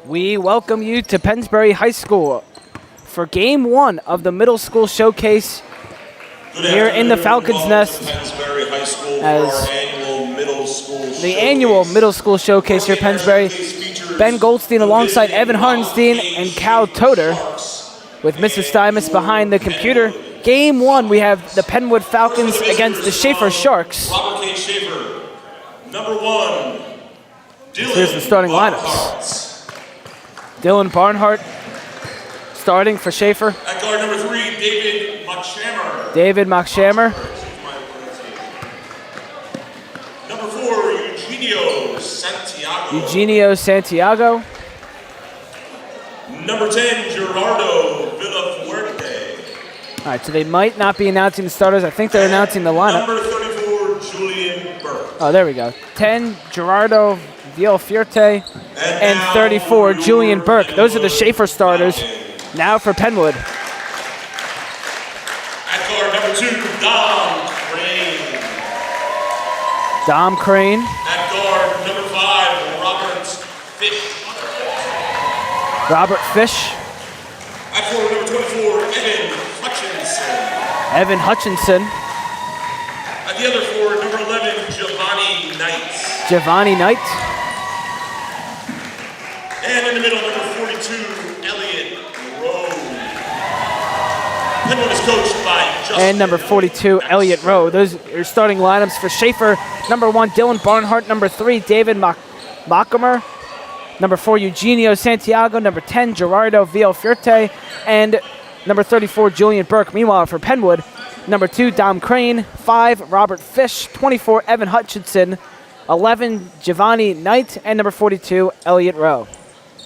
We welcome you to Pennsbury High School for Game 1 of the Middle School Showcase here in the Falcons Nest as the annual Middle School Showcase here at Pennsbury. Ben Goldstein alongside Evan Hartenstein and Cal Toter with Mr. Stymus behind the computer. Game 1, we have the Penwood Falcons against the Schaefer Sharks. Robert K. Schaefer, number 1. Here's the starting lineups. Dylan Barnhart starting for Schaefer. At guard number 3, David Mockshammer. David Mockshammer. Number 4, Eugenio Santiago. Eugenio Santiago. Number 10, Gerardo Villafuerte. All right, so they might not be announcing the starters. I think they're announcing the lineup. Number 34, Julian Burke. Oh, there we go. 10, Gerardo Villafuerte, and 34, Julian Burke. Those are the Schaefer starters. Now for Penwood. At guard number 2, Dom Crane. Dom Crane. At guard number 5, Robert Fish. Robert Fish. At forward number 24, Evan Hutchinson. Evan Hutchinson. At the other forward, number 11, Giovanni Knight. Giovanni Knight. And in the middle, number 42, Elliot Rowe. Penwood is coached by Justin. And number 42, Elliot Rowe. Those are starting lineups for Schaefer. Number 1, Dylan Barnhart. Number 3, David Mockhammer. Number 4, Eugenio Santiago. Number 10, Gerardo Villafuerte. And number 34, Julian Burke. Meanwhile, for Penwood, number 2, Dom Crane. 5, Robert Fish. 24, Evan Hutchinson. 11, Giovanni Knight. And number 42, Elliot Rowe.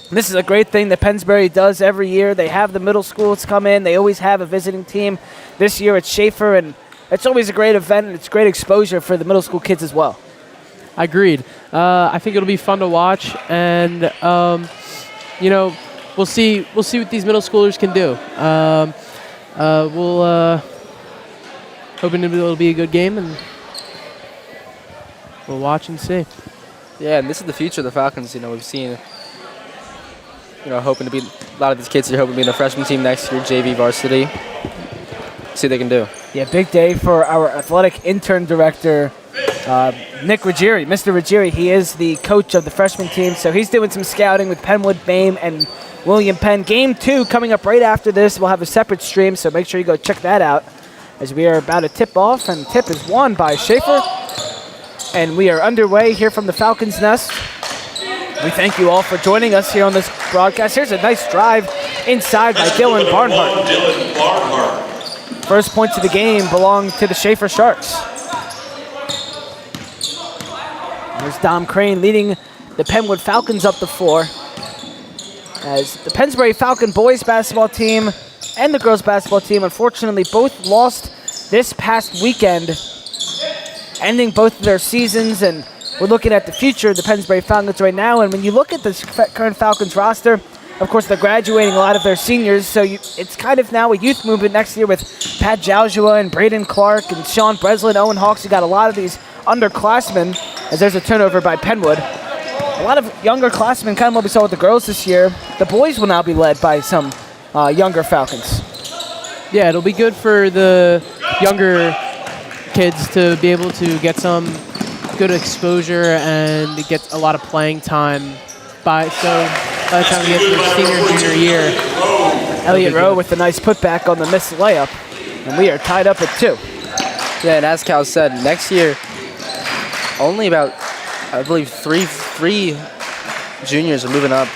This is a great thing that Pennsbury does every year. They have the middle schools come in. They always have a visiting team. This year it's Schaefer, and it's always a great event, and it's great exposure for the middle school kids as well. Agreed. I think it'll be fun to watch, and we'll see what these middle schoolers can do. We'll hoping it'll be a good game, and we'll watch and see. Yeah, and this is the future of the Falcons. We've seen, hoping to be a lot of these kids are hoping to be in the freshman team next year, JV varsity. See what they can do. Yeah, big day for our athletic intern director, Nick Ruggieri. Mr. Ruggieri, he is the coach of the freshman team, so he's doing some scouting with Penwood, Bame, and William Penn. Game 2 coming up right after this. We'll have a separate stream, so make sure you go check that out as we are about to tip off, and tip is won by Schaefer. And we are underway here from the Falcons Nest. We thank you all for joining us here on this broadcast. Here's a nice drive inside by Dylan Barnhart. Dylan Barnhart. First points of the game belong to the Schaefer Sharks. There's Dom Crane leading the Penwood Falcons up the floor as the Pennsbury Falcon boys basketball team and the girls basketball team unfortunately both lost this past weekend, ending both of their seasons, and we're looking at the future of the Pennsbury Falcons right now. And when you look at the current Falcons roster, of course, they're graduating a lot of their seniors, so it's kind of now a youth movement next year with Pat Joshua and Braden Clark and Sean Breslin, Owen Hawks. You got a lot of these underclassmen as there's a turnover by Penwood. A lot of younger classmen, kind of what we saw with the girls this year. The boys will now be led by some younger Falcons. Yeah, it'll be good for the younger kids to be able to get some good exposure and get a lot of playing time by the time we get to their junior year. Elliot Rowe with a nice putback on the missed layup, and we are tied up at 2. Yeah, and as Cal said, next year, only about, I believe, three juniors are moving up,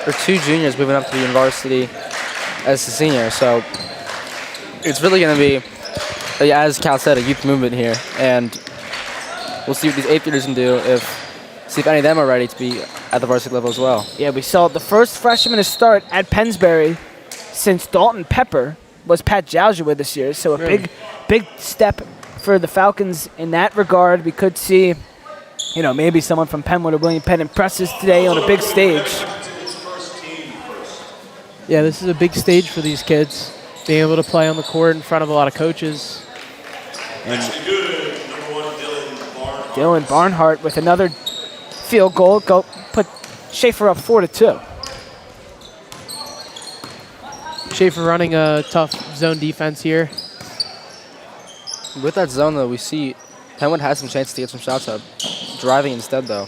or 2 juniors moving up to be in varsity as a senior. So it's really going to be, as Cal said, a youth movement here, and we'll see what these 8th graders can do, see if any of them are ready to be at the varsity level as well. Yeah, we saw the first freshman to start at Pennsbury since Dalton Pepper was Pat Joshua this year, so a big step for the Falcons in that regard. We could see, maybe someone from Penwood or William Penn impresses today on a big stage. Yeah, this is a big stage for these kids, being able to play on the court in front of a lot of coaches. And Dylan Barnhart with another field goal, put Schaefer up 4-2. Schaefer running a tough zone defense here. With that zone, though, we see Penwood has some chances to get some shots up. Driving instead, though.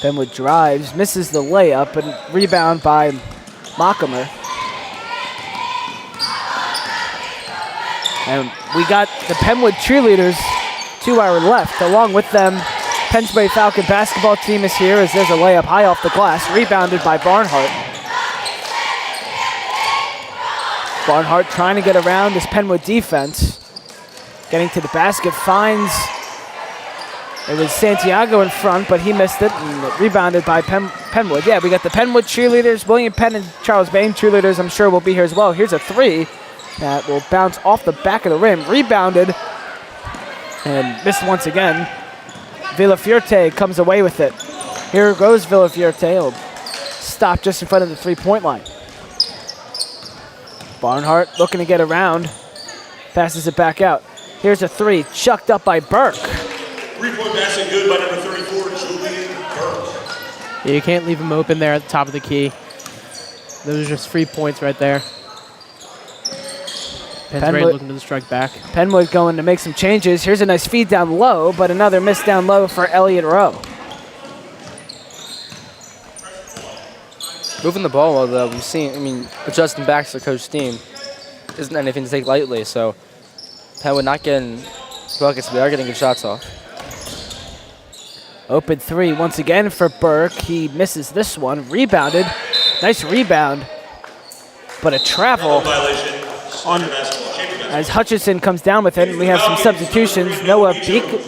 Penwood drives, misses the layup, and rebound by Mockamer. And we got the Penwood cheerleaders to our left. Along with them, Pennsbury Falcon basketball team is here as there's a layup high off the glass, rebounded by Barnhart. Barnhart trying to get around this Penwood defense. Getting to the basket, finds, it was Santiago in front, but he missed it, and rebounded by Penwood. Yeah, we got the Penwood cheerleaders, William Penn and Charles Bain cheerleaders, I'm sure will be here as well. Here's a three that will bounce off the back of the rim, rebounded, and missed once again. Villafiorte comes away with it. Here goes Villafiorte, he'll stop just in front of the three-point line. Barnhart looking to get around, passes it back out. Here's a three, chucked up by Burke. 3-point basket good by number 34, Julian Burke. Yeah, you can't leave him open there at the top of the key. Those are just 3 points right there. Pennsbury looking to strike back. Penwood going to make some changes. Here's a nice feed down low, but another miss down low for Elliott Rowe. Moving the ball well, though, we've seen, adjusting backs for Coach Steen isn't anything to take lightly, so Penwood not getting buckets, we are getting good shots off. Open three once again for Burke. He misses this one. Rebounded. Nice rebound, but a travel on as Hutchison comes down with it, and we have some substitutions. Noah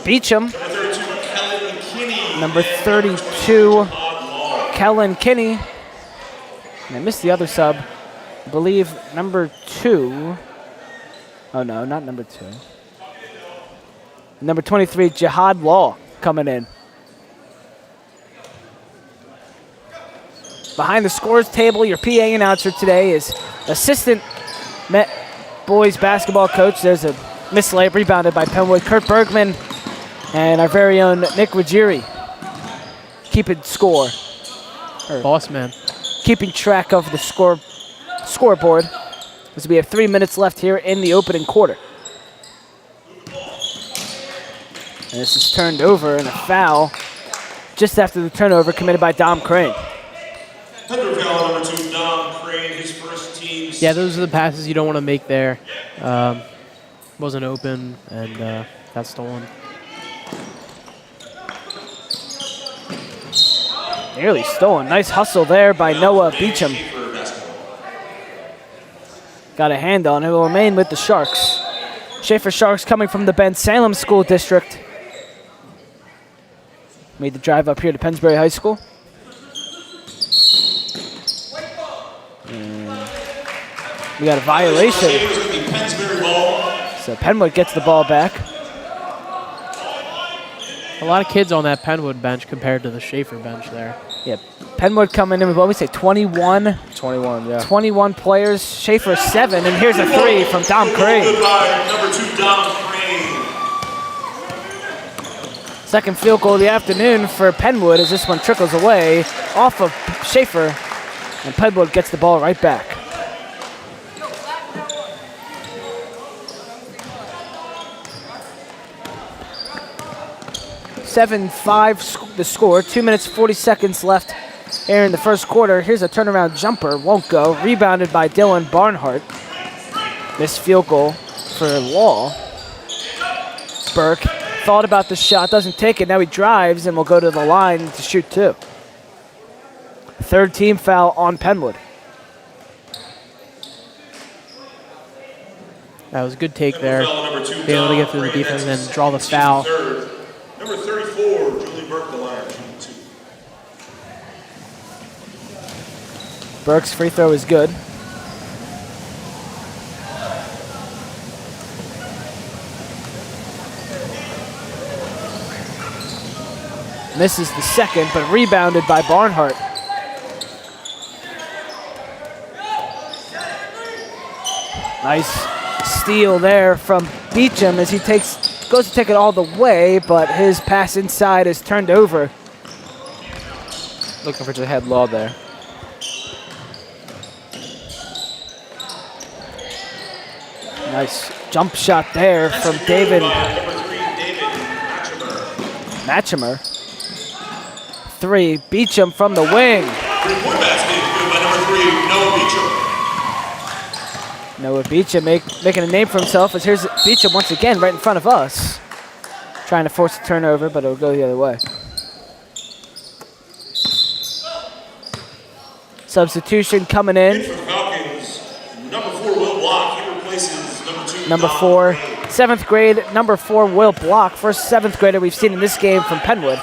Beecham, number 32, Kellen Kinney. And I missed the other sub. I believe number 2. Oh, no, not number 2. Number 23, Jihad Law, coming in. Behind the scores table, your PA announcer today is assistant Met boys basketball coach. There's a miss layup rebounded by Penwood. Kurt Bergman and our very own Nick Ruggieri keeping score. Boss man. Keeping track of the scoreboard as we have 3 minutes left here in the opening quarter. And this is turned over, and a foul just after the turnover committed by Dom Crane. Under foul number 2, Dom Crane, his first team. Yeah, those are the passes you don't want to make there. Wasn't open and got stolen. Nearly stolen. Nice hustle there by Noah Beecham. Got a hand on it. Will remain with the Sharks. Schaefer Sharks coming from the Ben Salem School District. Made the drive up here to Pennsbury High School. And we got a violation. So Penwood gets the ball back. A lot of kids on that Penwood bench compared to the Schaefer bench there. Yeah, Penwood coming in with, what we say, 21? 21, yeah. 21 players, Schaefer 7, and here's a three from Dom Crane. Goodbye, number 2, Dom Crane. Second field goal of the afternoon for Penwood as this one trickles away off of Schaefer, and Penwood gets the ball right back. The score. 2 minutes, 40 seconds left here in the first quarter. Here's a turnaround jumper. Won't go. Rebounded by Dylan Barnhart. This field goal for Law. Burke thought about the shot. Doesn't take it. Now he drives and will go to the line to shoot 2. Third team foul on Penwood. That was a good take there. Be able to get through the defense and then draw the foul. Number 34, Julie Burke, the line, 2. Burke's free throw is good. Misses the second, but rebounded by Barnhart. Nice steal there from Beecham as he goes to take it all the way, but his pass inside is turned over. Looking for Jihad Law there. Nice jump shot there from David Number 3, David Matchimer. Matchimer. 3, Beecham from the wing. 3-point basket good by number 3, Noah Beecham. Noah Beecham making a name for himself as here's Beecham once again right in front of us. Trying to force a turnover, but it'll go the other way. Substitution coming in. For the Falcons, number 4, Will Block. He replaces number 2, Number Dom 4, Crane. 7th grade, number 4, Will Block. First 7th grader we've seen in this game from Penwood.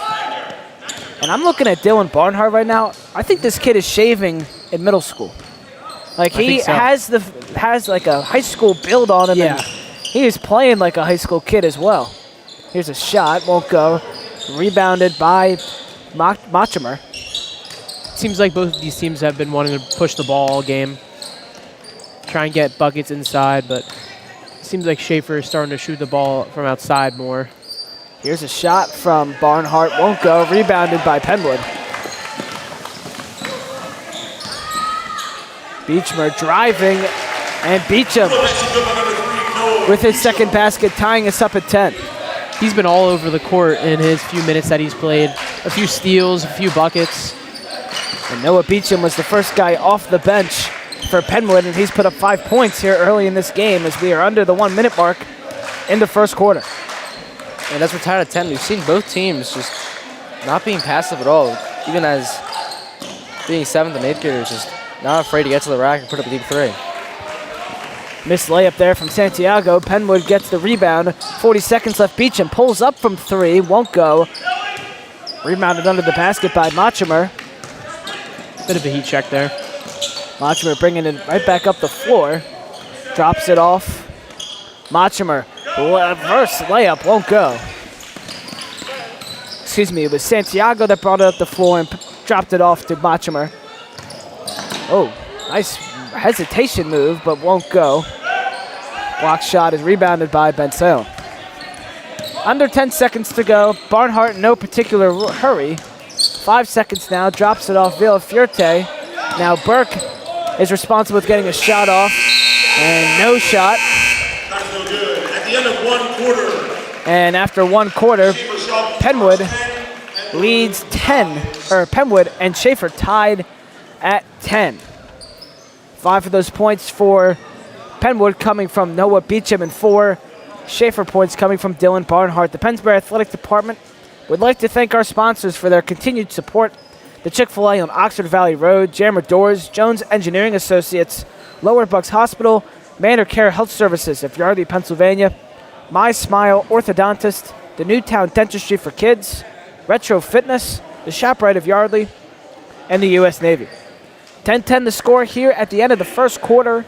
And I'm looking at Dylan Barnhart right now. I think this kid is shaving in middle school. Like he think so. has like a high school build on him. Yeah. And he is playing like a high school kid as well. Here's a shot, won't go. Rebounded by Matchimer. Seems like both of these teams have been wanting to push the ball all game, try and get buckets inside, but it seems like Schaefer is starting to shoot the ball from outside more. Here's a shot from Barnhart, won't go. Rebounded by Penwood. Beechmer driving, and Beecham Basket good by number 3, Noah with his Beecham. second basket, tying us up at 10. He's been all over the court in his few minutes that he's played. A few steals, a few buckets. And Noah Beecham was the first guy off the bench for Penwood, and he's put up 5 points here early in this game as we are under the 1 minute mark in the first quarter. And as we're tied at 10, we've seen both teams just not being passive at all. Even as being 7th and 8th graders, just not afraid to get to the rack and put up a deep 3. Missed layup there from Santiago. Penwood gets the rebound. 40 seconds left. Beecham pulls up from 3, won't go. Rebounded under the basket by Matchimer. Bit of a heat check there. Matchimer bringing it right back up the floor. Drops it off. Matchimer, reverse layup, won't go. Excuse me, it was Santiago that brought it up the floor and dropped it off to Matchimer. Oh, nice hesitation move, but won't go. Block shot is rebounded by Benson. Under 10 seconds to go. Barnhart in no particular hurry. 5 seconds now, drops it off Villafuerte. Now Burke is responsible with getting a shot off, and no shot. That's no good. At the end of 1 quarter, And after 1 quarter, Penwood leads 10, or Penwood and Schaefer tied at 10. 5 of those points for Penwood coming from Noah Beecham and 4 Schaefer points coming from Dylan Barnhart. The Pennsbury Athletic Department would like to thank our sponsors for their continued support. The Chick-fil-A on Oxford Valley Road, Jammer Doors, Jones Engineering Associates, Lower Bucks Hospital, Manor Care Health Services of Yardley, Pennsylvania, My Smile Orthodontist, the Newtown Dentistry for Kids, Retro Fitness, the ShopRite of Yardley, and the U.S. Navy. 10-10 the score here at the end of the first quarter.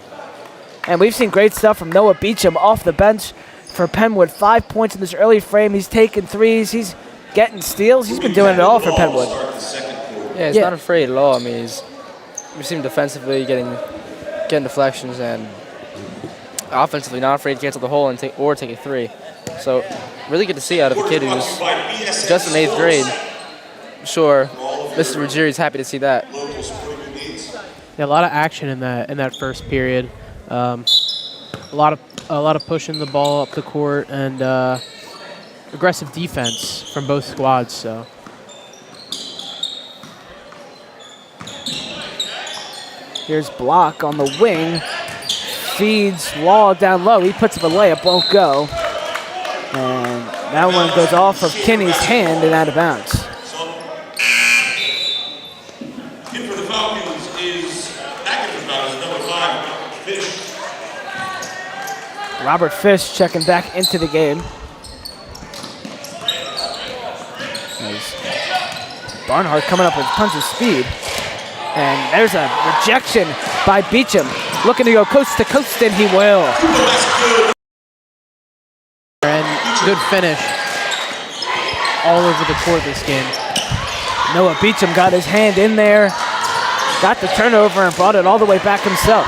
And we've seen great stuff from Noah Beecham off the bench for Penwood. 5 points in this early frame. He's taking threes. He's getting steals. He's been doing it all for Penwood. Yeah, he's Yeah. not afraid at all. I mean, we've seen him defensively getting deflections and offensively not afraid to get to the hole and take a 3. So really good to see out of a kid who's just in 8th grade. I'm sure Mr. Ruggieri's happy to see that. Yeah, a lot of action in that first period. A lot of pushing the ball up the court and aggressive defense from both squads. So Here's Block on the wing. Feeds Law down low. He puts up a layup, won't go. And that one goes off of Kinney's hand and out of bounds. in for the Falcons is back in the Falcons, number 5, Fish. Robert Fish checking back into the game. Nice. Barnhart coming up with tons of speed. And there's a rejection by Beecham. Looking to go coast to coast, and he will. and good finish all over the court this game. Noah Beecham got his hand in there, got the turnover, and brought it all the way back himself.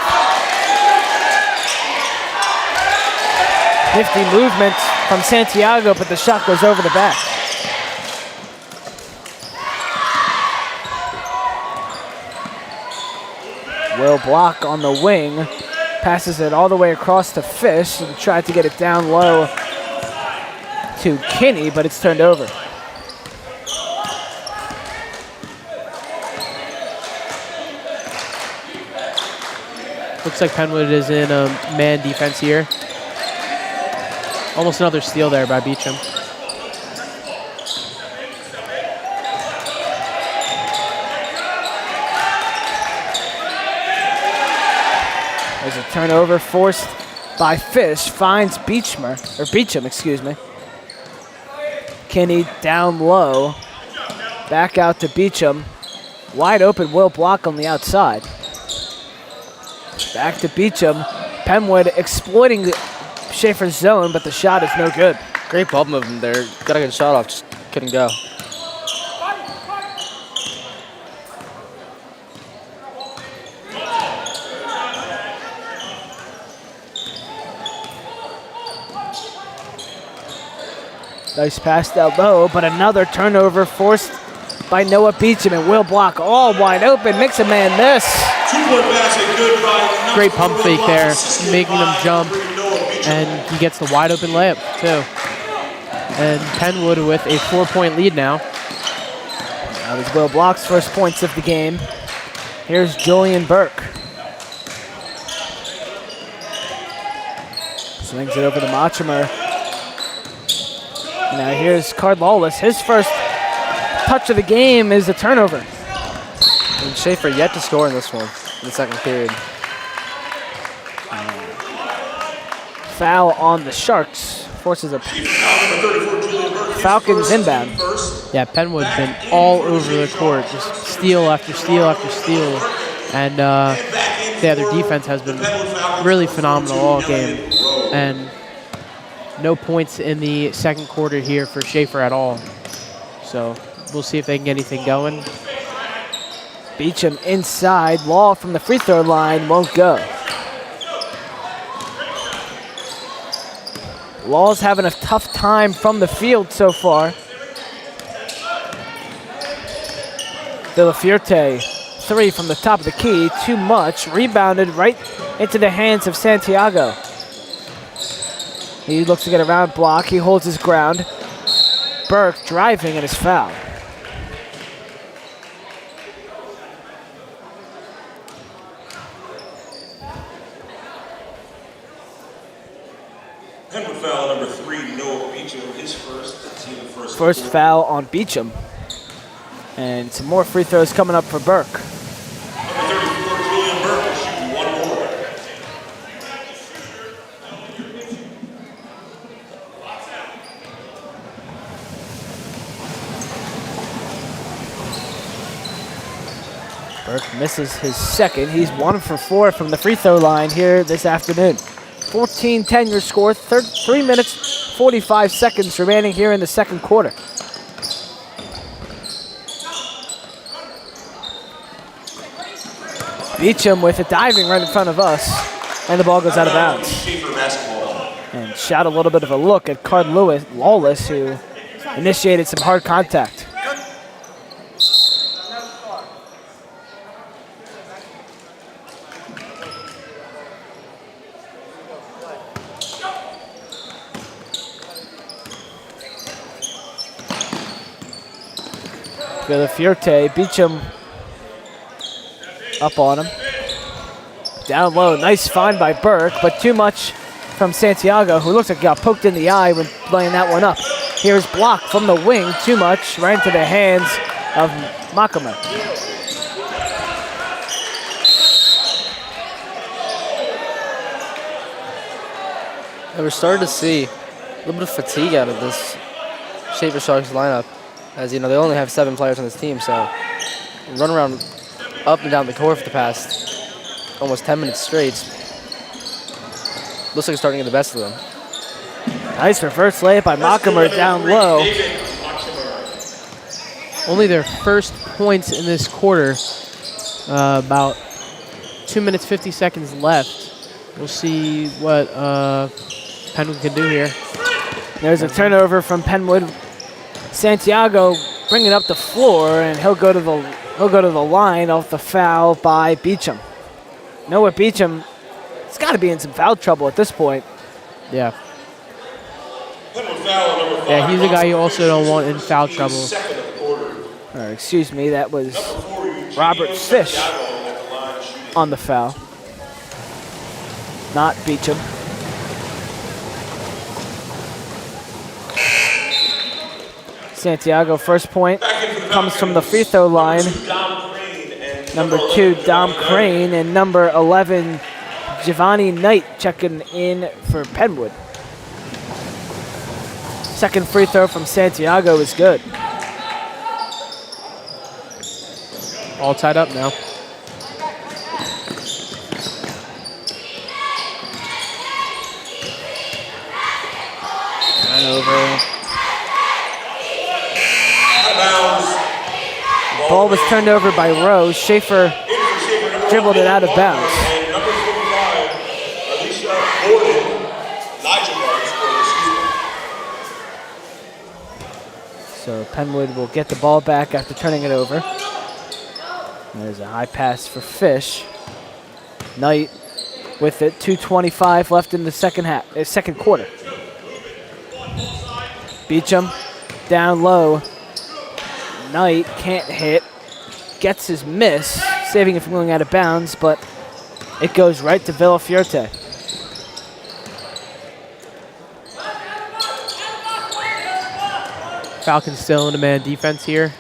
Nifty movement from Santiago, but the shot goes over the back. Will Block on the wing. Passes it all the way across to Fish and tried to get it down low to Kinney, but it's turned over. Looks like Penwood is in a man defense here. Almost another steal there by Beecham. There's a turnover forced by Fish, finds Beecham, excuse me. Kinney down low, back out to Beecham. Wide open, will block on the outside. Back to Beecham. Penwood exploiting Schaefer's zone, but the shot is no good. Great ball movement there. Got a good shot off, just couldn't go. Nice pass down low, but another turnover forced by Noah Beecham, and will block all wide open. Makes a man miss. 2-point basket, good by Great pump fake there, making them jump, and he gets the wide open layup too. And Penwood with a 4-point lead now. That was Will Block's first points of the game. Here's Julian Burke. Swings it over to Mochimer. Now here's Card Lawless. His first touch of the game is a turnover. And Schaefer yet to score in this one, in the second period. Foul on the Sharks. Forces a Falcons inbound. Yeah, Penwood's been all over the court, just steal after steal after steal. And yeah, their defense has been really phenomenal all game. And no points in the second quarter here for Schaefer at all. So we'll see if they can get anything going. Beecham inside. Law from the free throw line won't go. Law's having a tough time from the field so far. Villafuerte, 3 from the top of the key. Too much. Rebounded right into the hands of Santiago. He looks to get around block. He holds his ground. Burke driving and is fouled. Penwood foul number 3, Noah Beecham, his first. Team first. First foul on Beecham. And some more free throws coming up for Burke. Number 34, Julian Burke, will shoot 1 more. Burke misses his second. He's 1 for 4 from the free throw line here this afternoon. 14-10 your score. 3 minutes, 45 seconds remaining here in the second quarter. Beecham with a diving right in front of us, and the ball goes out of bounds. And shot a little bit of a look at Card Lawless, who initiated some hard contact. Villafuerte, Beecham up on him. Down low, nice find by Burke, but too much from Santiago, who looks like he got poked in the eye when laying that one up. Here's block from the wing, too much, right into the hands of Makamer. And we're starting to see a little bit of fatigue out of this Schaefer Sharks lineup. As you know, they only have 7 players on this team, so run around up and down the court for the past almost 10 minutes straight. Looks like it's starting to get the best of them. Nice reverse layup by Makamer down low. Only their first points in this quarter. About 2 minutes, 50 seconds left. We'll see what Penwood can do here. There's a turnover from Penwood. Santiago bringing up the floor, and he'll go to the line off the foul by Beecham. Noah Beecham He's got to be in some foul trouble at this point. Yeah. Penwood foul on number 5. Yeah, he's a guy you also don't want in foul trouble. Second of the quarter. Excuse me, that was Number 4, Eugenio Robert Fish Santiago at the line shooting. on the foul. Not Beecham. Santiago, first point, comes from the free throw line. Number 2, Dom Crane, and number 11, Giovanni Knight checking in for Penwood. Second free throw from Santiago is good. All tied up now. Turnover. Ball was turned over by Rose. Schaefer dribbled it out of bounds. And number 45, Alicia Gordon, Nigel Gordon scored, excuse me. So Penwood will get the ball back after turning it over. There's a high pass for Fish. Knight with it. 2:25 left in the second quarter. Beecham down low. Knight can't hit. Gets his miss, saving it from going out of bounds, but it goes right to Villafiorte. Falcons still in a man defense here.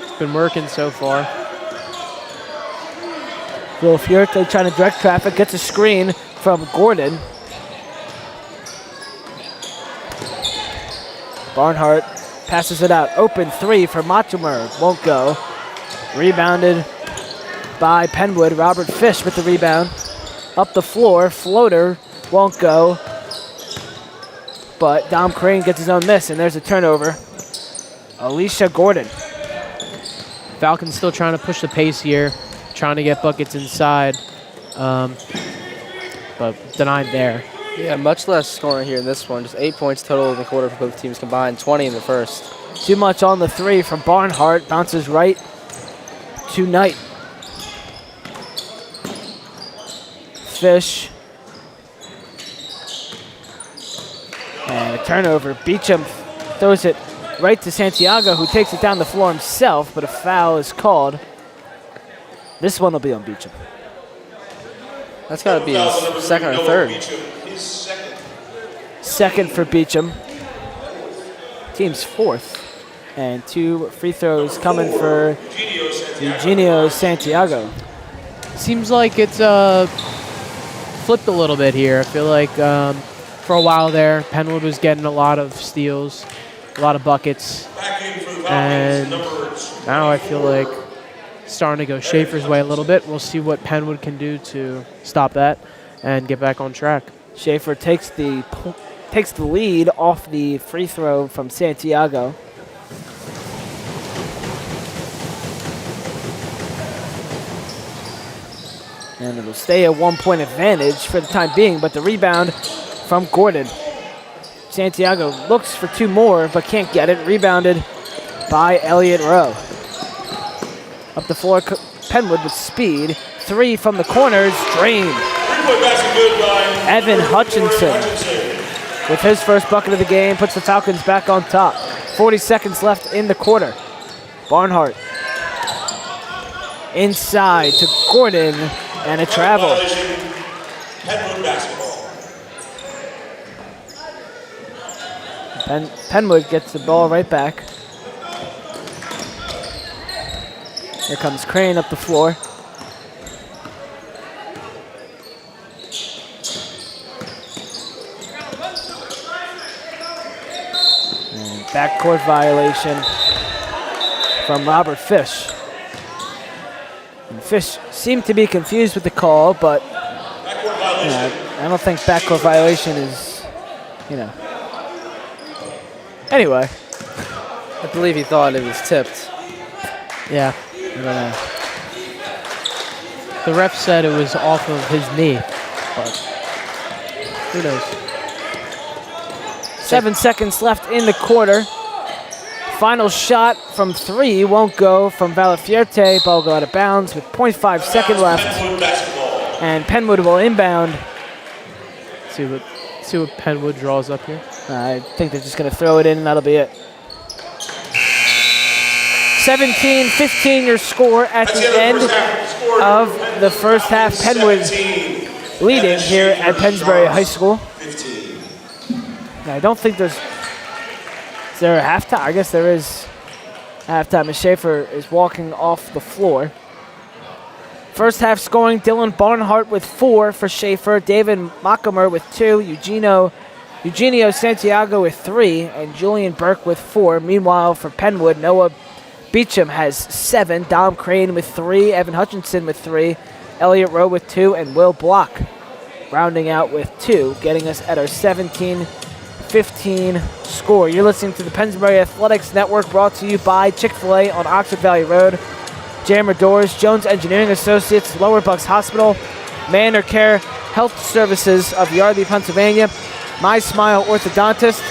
It's been working so far. Villafiorte trying to direct traffic, gets a screen from Gordon. Barnhart passes it out. Open 3 for Machumer. Won't go. Rebounded by Penwood. Robert Fish with the rebound. Up the floor. Floater. Won't go. But Dom Crane gets his own miss, and there's a turnover. Alicia Gordon. Falcons still trying to push the pace here, trying to get buckets inside, but denied there. Yeah, much less scoring here in this one. Just 8 points total in the quarter for both teams combined, 20 in the first. Too much on the 3 from Barnhart. Bounces right to Knight. Fish. And a turnover. Beecham throws it right to Santiago, who takes it down the floor himself, but a foul is called. This one will be on Beecham. That's got to be his second or third. His second. Second for Beecham. Team's 4th. And 2 free throws coming for Eugenio Santiago. Seems like it's flipped a little bit here. I feel like for a while there, Penwood was getting a lot of steals, a lot of buckets, and now I feel like it's starting to go Schaefer's way a little bit. We'll see what Penwood can do to stop that and get back on track. Schaefer takes the lead off the free throw from Santiago. And it'll stay a 1-point advantage for the time being, but the rebound from Gordon. Santiago looks for 2 more, but can't get it. Rebounded by Elliott Rowe. Up the floor, Penwood with speed. 3 from the corners, drained. Evan Hutchinson with his first bucket of the game puts the Falcons back on top. 40 seconds left in the quarter. Barnhart inside to Gordon, and a travel. Penwood basketball. Penwood gets the ball right back. Here comes Crane up the floor. And backcourt violation from Robert Fish. And Fish seemed to be confused with the call, but I don't think backcourt violation is, Anyway. I believe he thought it was tipped. Yeah. I don't know. The ref said it was off of his knee, but who knows? 7 seconds left in the quarter. Final shot from 3 won't go from Villafiorte. Ball go out of bounds with 0.5 second left. Penwood basketball. And Penwood will inbound. See what Penwood draws up here. I think they're just going to throw it in, and that'll be it. 17-15 your score at the end of the first half. Penwood leading here at Pennsbury High School. Now, I don't think there's... Is there a halftime? I guess there is halftime as Schaefer is walking off the floor. First half scoring, Dylan Barnhart with 4 for Schaefer, David Mockamer with 2, Eugenio Santiago with 3, and Julian Burke with 4. Meanwhile, for Penwood, Noah Beecham has 7, Dom Crane with 3, Evan Hutchinson with 3, Elliot Rowe with 2, and Will Block rounding out with 2, getting us at our 17-15 score. You're listening to the Pennsbury Athletics Network, brought to you by Chick-fil-A on Oxford Valley Road, Jammer Doors, Jones Engineering Associates, Lower Bucks Hospital, Manor Care Health Services of Yardley, Pennsylvania, My Smile Orthodontist,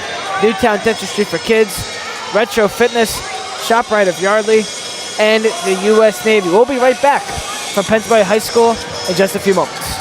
Newtown Dentistry for Kids, Retro Fitness, ShopRite of Yardley, and the U.S. Navy. We'll be right back from Pennsbury High School in just a few moments.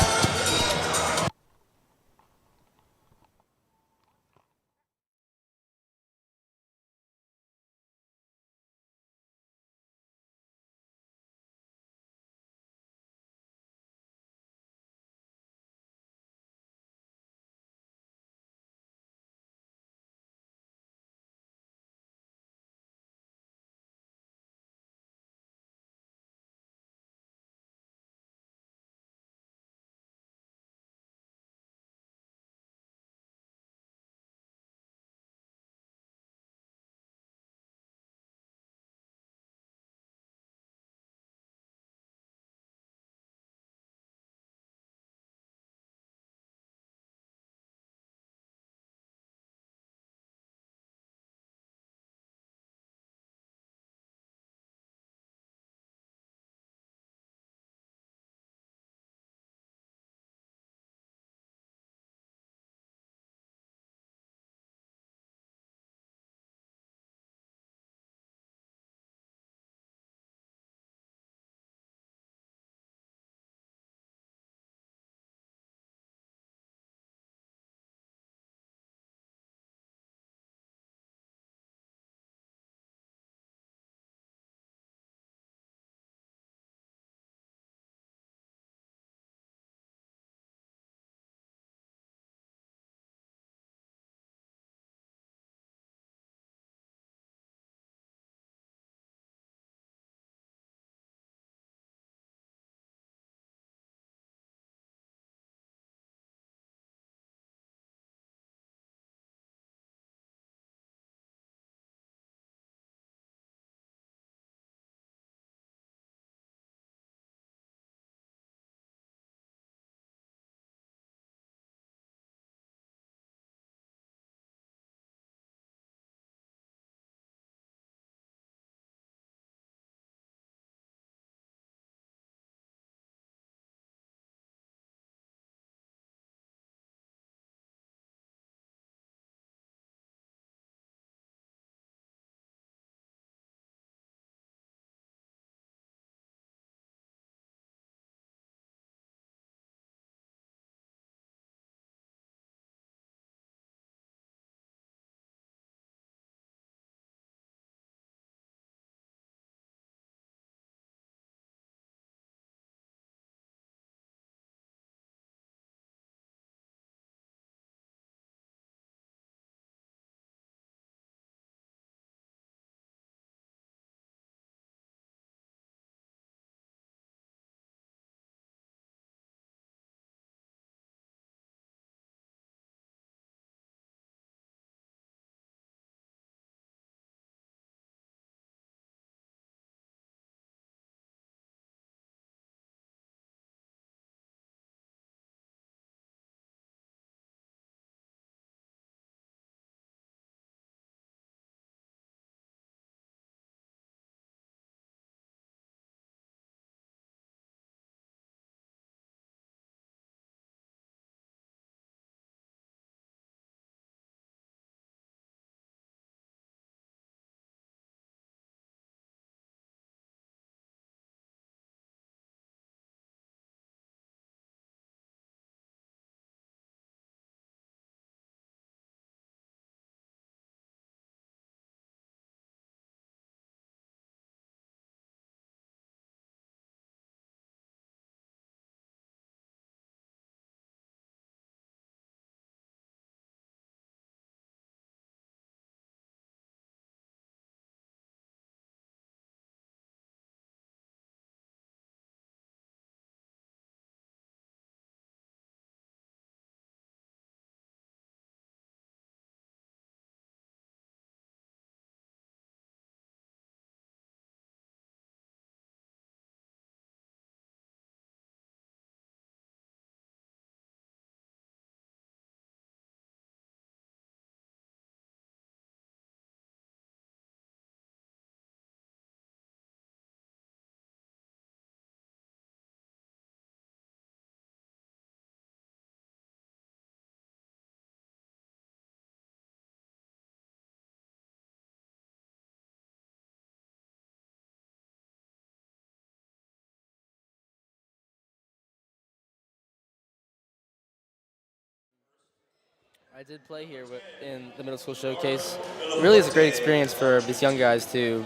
I did play here in the middle school showcase. It really is a great experience for these young guys to,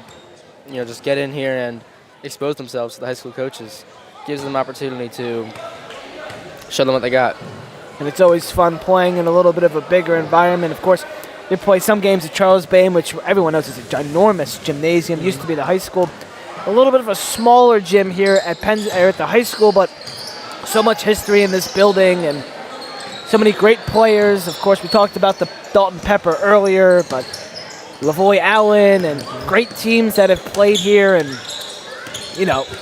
just get in here and expose themselves to the high school coaches. Gives them opportunity to show them what they got. And it's always fun playing in a little bit of a bigger environment. Of course, they play some games at Charles Bain, which everyone knows is a ginormous gymnasium. Used to be the high school. A little bit of a smaller gym here at the high school, but so much history in this building and so many great players. Of course, we talked about the Dalton Pepper earlier, but Lavoy Allen and great teams that have played here. And,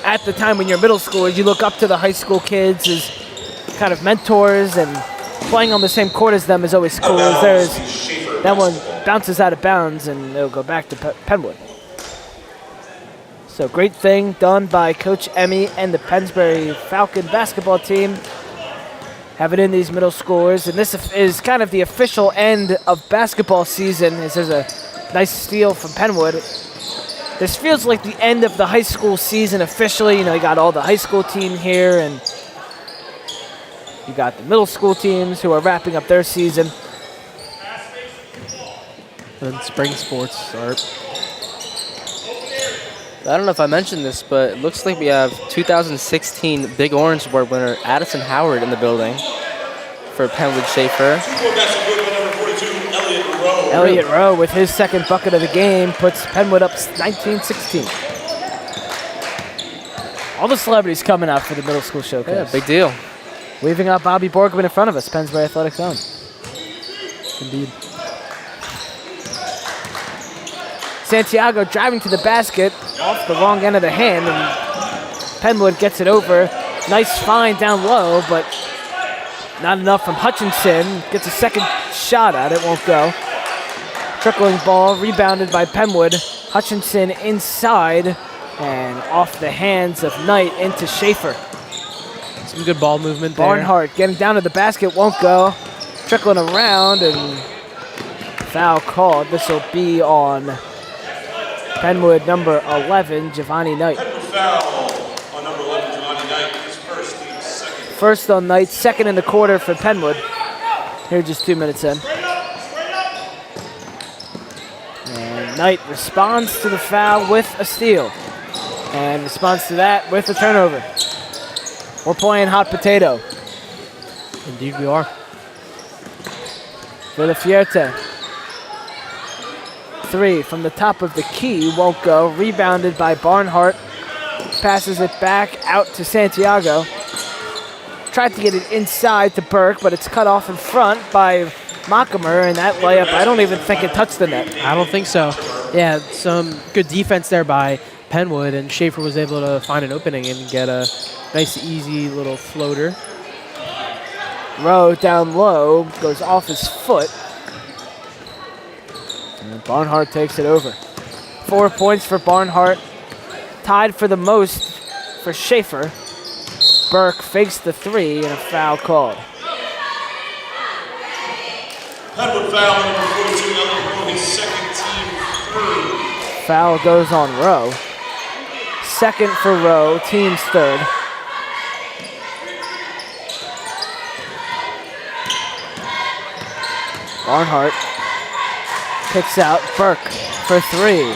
at the time when you're middle schoolers, you look up to the high school kids as kind of mentors, and playing on the same court as them is always cool. That one bounces out of bounds, and it'll go back to Penwood. So great thing done by Coach Emmy and the Pennsbury Falcon basketball team. Have it in these middle schoolers, and this is kind of the official end of basketball season, as there's a nice steal from Penwood. This feels like the end of the high school season officially. You got all the high school team here, and you got the middle school teams who are wrapping up their season. And spring sports start. I don't know if I mentioned this, but it looks like we have 2016 Big Orange Award winner Addison Howard in the building for Penwood Schaefer. Elliott Rowe with his second bucket of the game puts Penwood up 19-16. All the celebrities coming out for the middle school showcase. Yeah, big deal. Weaving out Bobby Borgman in front of us, Pennsbury Athletics own. Indeed. Santiago driving to the basket off the wrong end of the hand, and Penwood gets it over. Nice find down low, but not enough from Hutchinson. Gets a second shot at it, won't go. Trickling ball, rebounded by Penwood. Hutchinson inside, and off the hands of Knight into Schaefer. Some good ball movement there. Barnhart getting down to the basket, won't go. Trickling around, and foul called. This will be on Penwood number 11, Giovanni Knight. Penwood foul on number 11, Giovanni Knight. His first, team's second. First on Knight, second in the quarter for Penwood. Here just 2 minutes in. And Knight responds to the foul with a steal. And responds to that with a turnover. We're playing hot potato. Indeed we are. Villafierte. Three from the top of the key, won't go. Rebounded by Barnhart. Passes it back out to Santiago. Tried to get it inside to Burke, but it's cut off in front by Mockamer, and that layup, I don't even think it touched the net. I don't think so. Yeah, some good defense there by Penwood, and Schaefer was able to find an opening and get a nice, easy little floater. Rowe down low, goes off his foot. And Barnhart takes it over. 4 points for Barnhart. Tied for the most for Schaefer. Burke fakes the three, and a foul called. Penwood foul number 42, Elliott Rowe, his second team third. Foul goes on Rowe. Second for Rowe, team's third. Barnhart kicks out. Burke for three.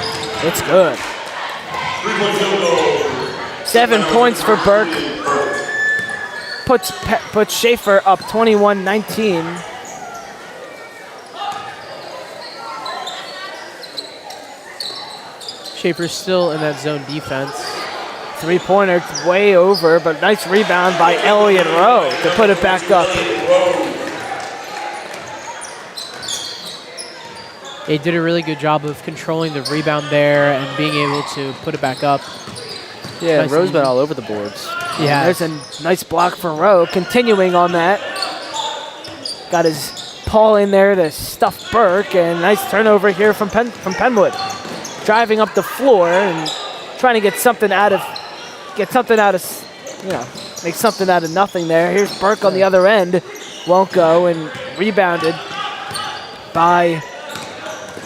It's good. 3-point field goal. 7 points for Burke. Puts Schaefer up 21-19. Schaefer's still in that zone defense. Three-pointer way over, but nice rebound by Elliott Rowe to put it back up. They did a really good job of controlling the rebound there and being able to put it back up. Yeah, Nice Rowe's and been easy. all over the boards. Yeah, There's a nice block for Rowe. Continuing on that. Got his paw in there to stuff Burke, and nice turnover here from Penwood. Driving up the floor and trying to make something out of nothing there. Here's Burke on the other end. Won't go, and rebounded by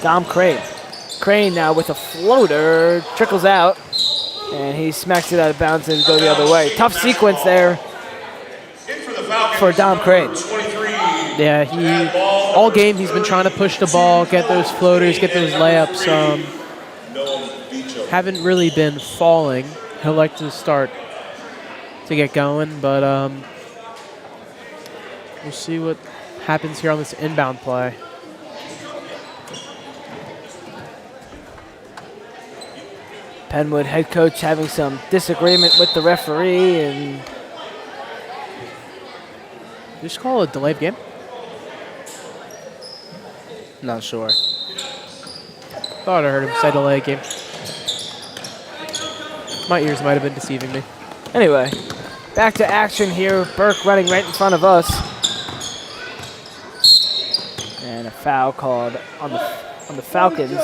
Dom Crane. Crane now with a floater, trickles out, and he smacks it out of bounds and go the other way. Tough sequence there In for the Falcons, for Dom Crane. 23. yeah, he all game he's been trying to push the ball, get those floaters, get those layups. Haven't really been falling. He'll like to start to get going, but we'll see what happens here on this inbound play. Penwood head coach having some disagreement with the referee, and Just call it a delayed game. Not sure. Thought I heard him say delayed game. My ears might have been deceiving me. anyway, back to action here. Burke running right in front of us. And a foul called on the Falcons.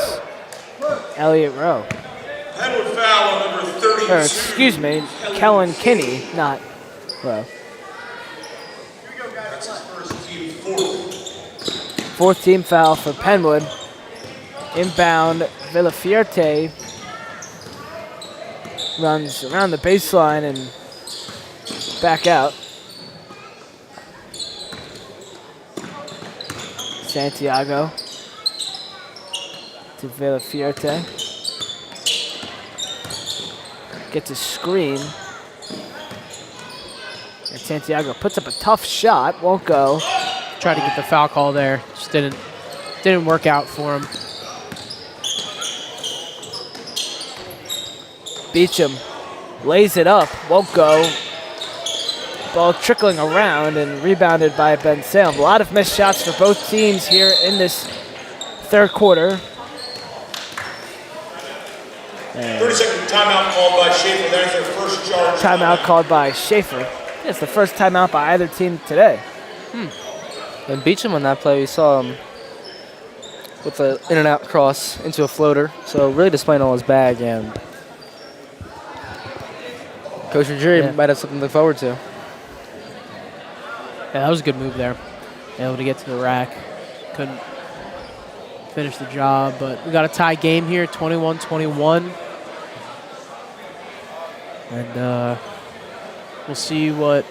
Elliott Rowe. Penwood foul on number 32. Or, excuse me, Kellen Kinney, not Rowe. That's his first team fourth. Fourth team foul for Penwood. Inbound, Villafierte runs around the baseline and back out. Santiago to Villafierte. Gets a screen. And Santiago puts up a tough shot, won't go. Tried to get the foul call there. Just didn't work out for him. Beecham lays it up, won't go. Ball trickling around and rebounded by Ben Salem. A lot of missed shots for both teams here in this third quarter. 30-second timeout called by Schaefer. That is their first charge. Timeout called by Schaefer. It's the first timeout by either team today. And Beecham on that play, we saw him with an in and out cross into a floater. So really displaying all his bag, and Coach Ruggieri might have something to look forward to. Yeah, that was a good move there. Able to get to the rack. Couldn't finish the job, but we got a tie game here, 21-21. And we'll see what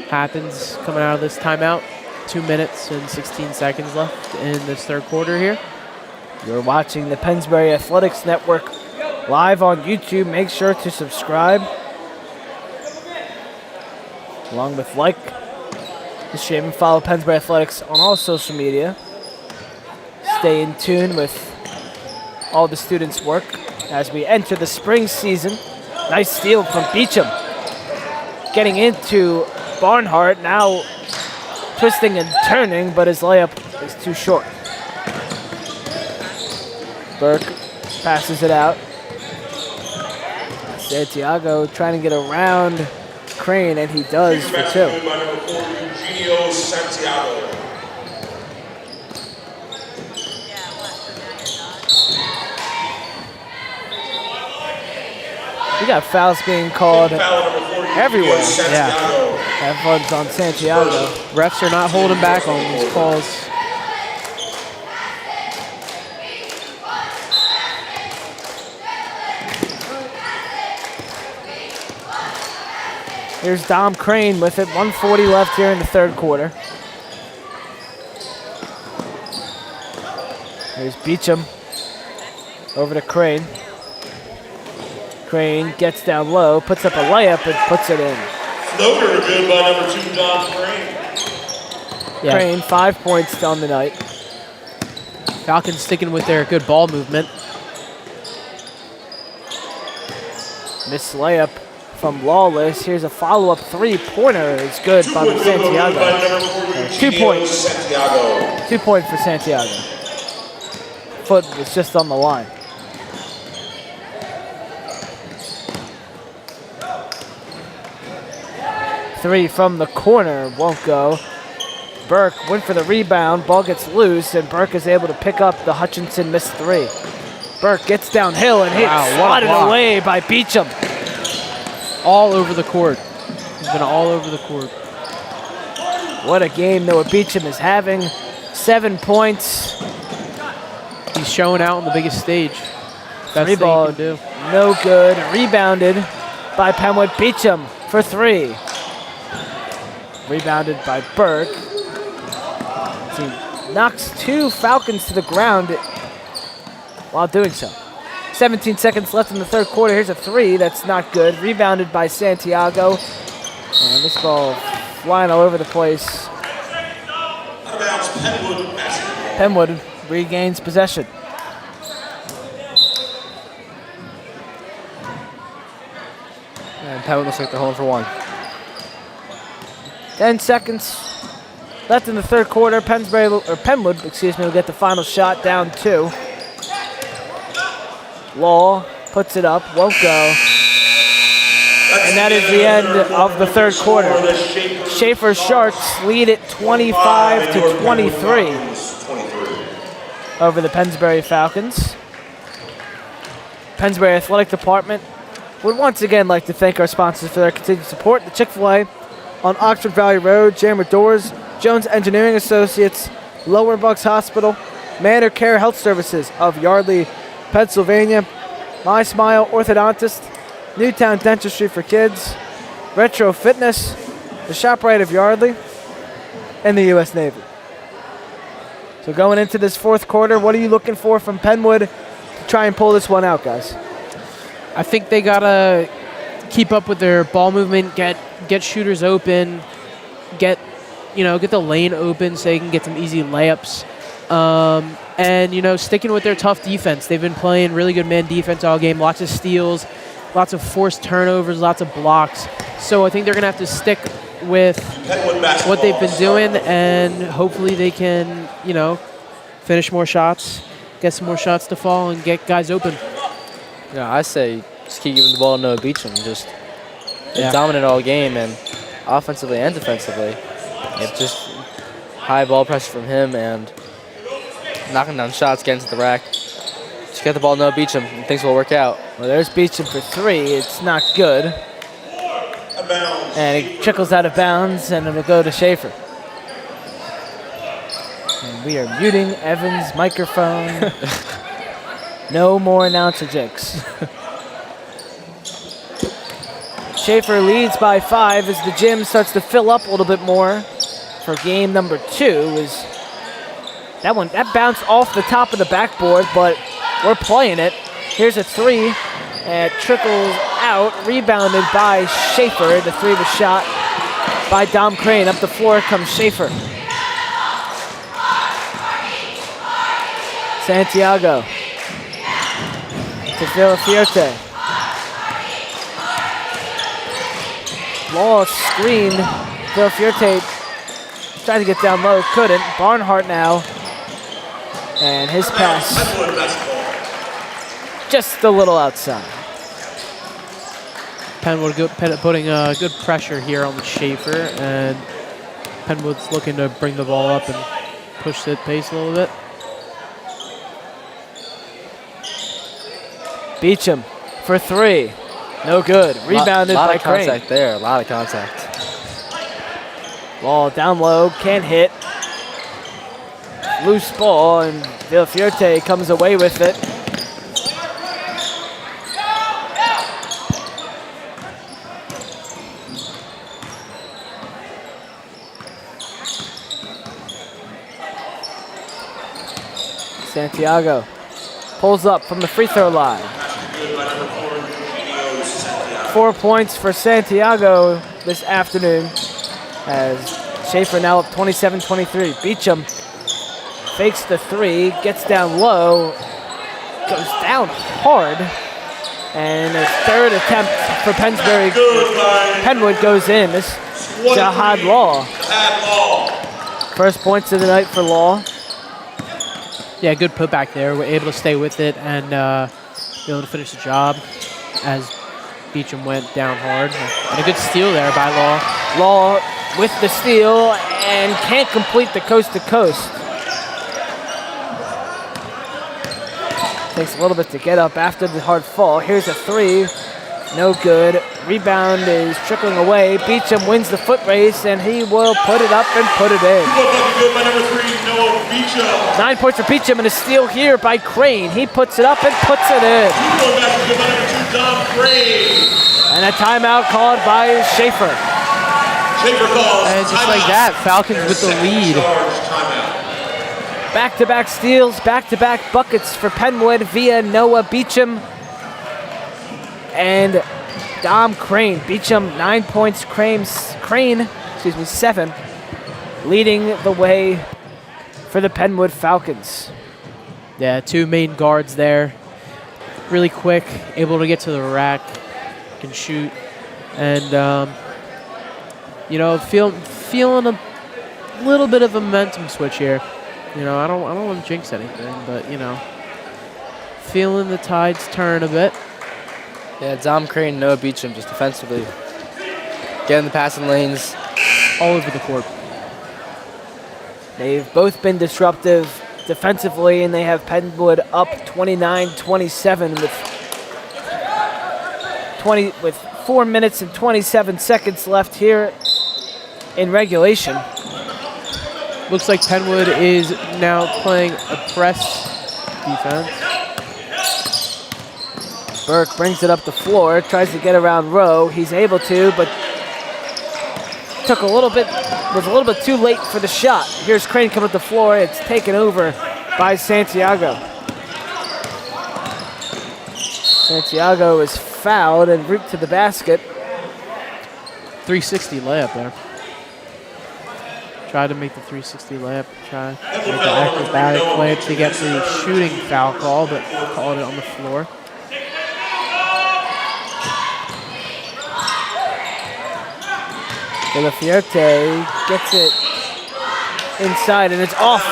happens coming out of this timeout. 2 minutes and 16 seconds left in this third quarter here. You're watching the Pennsbury Athletics Network live on YouTube. Make sure to subscribe, along with like the stream, and follow Pennsbury Athletics on all social media. Stay in tune with all the students' work as we enter the spring season. Nice steal from Beecham. Getting into Barnhart, now twisting and turning, but his layup is too short. Burke passes it out. Santiago trying to get around Crane, and he does for two. By number 4, Eugenio Santiago. We got fouls being called Foul number 40, everywhere. Eugenio Santiago. Everyone's on Santiago. Refs are not holding back on these calls. Here's Dom Crane with it. 1:40 left here in the third quarter. Here's Beecham over to Crane. Crane gets down low, puts up a layup, and puts it in. Floater good by number 2, Don Crane. Yeah. Crane, 5 points on the night. Falcons sticking with their good ball movement. Missed layup from Lawless. Here's a follow-up three-pointer. It's good by Santiago. 2 points. Santiago. 2 points for Santiago. Foot was just on the line. Three from the corner, won't go. Burke went for the rebound, ball gets loose, and Burke is able to pick up the Hutchinson missed three. Burke gets downhill and hits, swatted away by Beecham. All over the court. He's been all over the court. What a game Noah Beecham is having. 7 points. He's showing out on the biggest stage. Best Three thing ball, he can do. no good. Rebounded by Penwood. Beecham for three. Rebounded by Burke. knocks 2 Falcons to the ground while doing so. 17 seconds left in the third quarter. Here's a 3 that's not good. Rebounded by Santiago. And this ball flying all over the place. Out of bounds, Penwood basketball. Penwood regains possession. And Penwood looks like they're holding for 1. 10 seconds left in the third quarter. Penwood, will get the final shot, down 2. Law puts it up, won't go. And that is the end of the third quarter. Schaefer Sharks lead it 25 to 23 over the Pennsbury Falcons. Pennsbury Athletic Department would once again like to thank our sponsors for their continued support. The Chick-fil-A on Oxford Valley Road, Jammer Doors, Jones Engineering Associates, Lower Bucks Hospital, Manor Care Health Services of Yardley, Pennsylvania, My Smile Orthodontist, Newtown Dentistry for Kids, Retro Fitness, the ShopRite of Yardley, and the U.S. Navy. So going into this fourth quarter, what are you looking for from Penwood to try and pull this one out, guys? I think they gotta keep up with their ball movement, get shooters open, get the lane open so they can get some easy layups. And sticking with their tough defense. They've been playing really good man defense all game. Lots of steals, lots of forced turnovers, lots of blocks. So I think they're going to have to stick with what they've been doing, and hopefully they can, finish more shots, get some more shots to fall, and get guys open. Yeah, I say just keep giving the ball to Noah Beecham. They're dominant all game, and offensively and defensively. It's just high ball pressure from him and knocking down shots, getting to the rack. Just get the ball to Noah Beecham, and things will work out. Well, there's Beecham for 3. It's not good. And it trickles out of bounds, and it'll go to Schaefer. And we are muting Evan's microphone. No more announcer jinx. Schaefer leads by 5 as the gym starts to fill up a little bit more for game number 2. That bounced off the top of the backboard, but we're playing it. Here's a 3, and it trickles out, rebounded by Schaefer. The 3 was shot by Dom Crane. Up the floor comes Schaefer. Santiago to Villafierte. Law screened. Villafierte tried to get down low, couldn't. Barnhart now. And his pass just a little outside. Penwood putting good pressure here on Schaefer, and Penwood's looking to bring the ball up and push the pace a little bit. Beecham for 3. No good. Rebounded by Crane. A lot of contact there. A lot of contact. Ball down low. Can't hit. Loose ball, and Villafierte comes away with it. Santiago pulls up from the free throw line. 4 points for Santiago this afternoon as Schaefer now up 27-23. Beecham fakes the 3, gets down low, goes down hard, and a third attempt for Pennsbury. Penwood goes in. This Jahad Law. First points of the night for Law. Yeah, good putback there. We're able to stay with it and be able to finish the job as Beecham went down hard. And a good steal there by Law. Law with the steal and can't complete the coast-to-coast. Takes a little bit to get up after the hard fall. Here's a 3. No good. Rebound is trickling away. Beecham wins the foot race, and he will put it up and put it in. Good by number 3, Noah Beecham. 9 points for Beecham, and a steal here by Crane. He puts it up and puts it in. Good by number 2, Dom Crane. And a timeout called by Schaefer. Schaefer calls. And just like that, Falcons with the lead. Back-to-back steals, back-to-back buckets for Penwood via Noah Beecham and Dom Crane. Beecham 9 points, Crane 7, leading the way for the Penwood Falcons. Yeah, 2 main guards there. Really quick, able to get to the rack, can shoot, and feeling a little bit of a momentum switch here. I don't want to jinx anything, but feeling the tides turn a bit. Yeah, Dom Crane, Noah Beecham just defensively getting the passing lanes all over the court. They've both been disruptive defensively, and they have Penwood up 29-27 with 4 minutes and 27 seconds left here in regulation. Looks like Penwood is now playing a press defense. Burke brings it up the floor, tries to get around Rowe. He's able to, but was a little bit too late for the shot. Here's Crane coming up the floor. It's taken over by Santiago. Santiago is fouled and route to the basket. 360 layup there. Tried to make the 360 layup, try to make the acrobatic layup to get the shooting foul call, but called it on the floor. Villafierte gets it inside, and it's off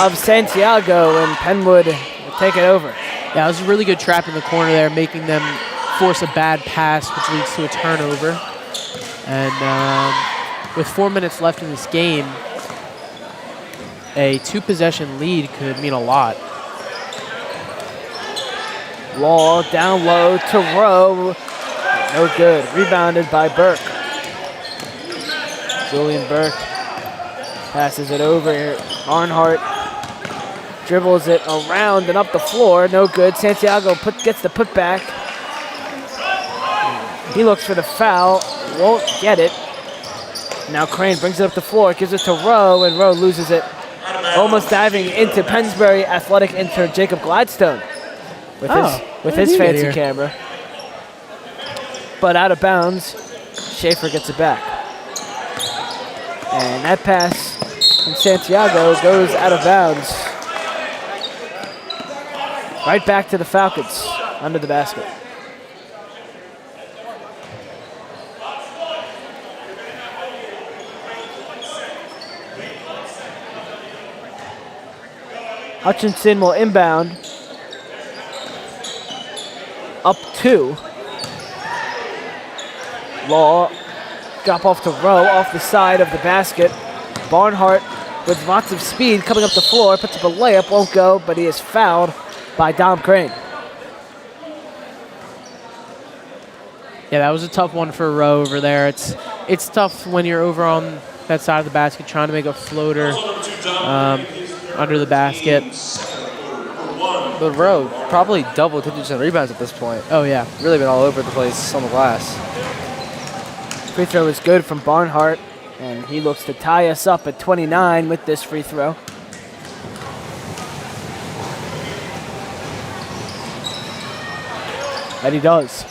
of Santiago, and Penwood will take it over. Yeah, it was a really good trap in the corner there, making them force a bad pass, which leads to a turnover. And with 4 minutes left in this game, a 2-possession lead could mean a lot. Law down low to Rowe. No good. Rebounded by Burke. Julian Burke passes it over. Barnhart dribbles it around and up the floor. No good. Santiago gets the putback. He looks for the foul. Won't get it. Now Crane brings it up the floor. Gives it to Rowe, and Rowe loses it. Almost diving into Pennsbury athletic intern Jacob Gladstone with his fancy camera. But out of bounds. Schaefer gets it back. And that pass from Santiago goes out of bounds. Right back to the Falcons, under the basket. Hutchinson will inbound. Up 2. Law. Drop off to Rowe, off the side of the basket. Barnhart with lots of speed coming up the floor, puts up a layup, won't go, but he is fouled by Dom Crane. Yeah, that was a tough one for Rowe over there. It's tough when you're over on that side of the basket trying to make a floater under the basket. But Rowe probably double digits in rebounds at this point. Oh, yeah. Really been all over the place on the glass. Free throw is good from Barnhart, and he looks to tie us up at 29 with this free throw. And he does.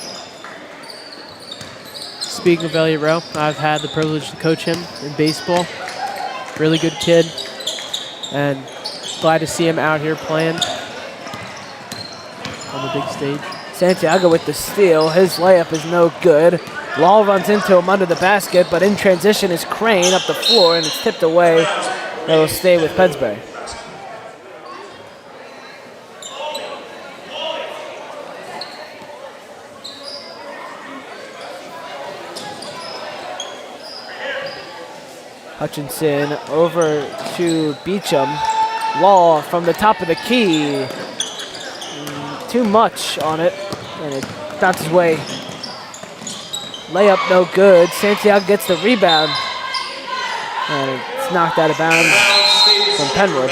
Speaking of Elliot Rowe, I've had the privilege to coach him in baseball. Really good kid, and glad to see him out here playing on the big stage. Santiago with the steal. His layup is no good. Law runs into him under the basket, but in transition is Crane up the floor, and it's tipped away. It'll stay with Pennsbury. Hutchinson over to Beecham. Law from the top of the key. Too much on it, and it bounces away. Layup no good. Santiago gets the rebound, and it's knocked out of bounds from Penwood.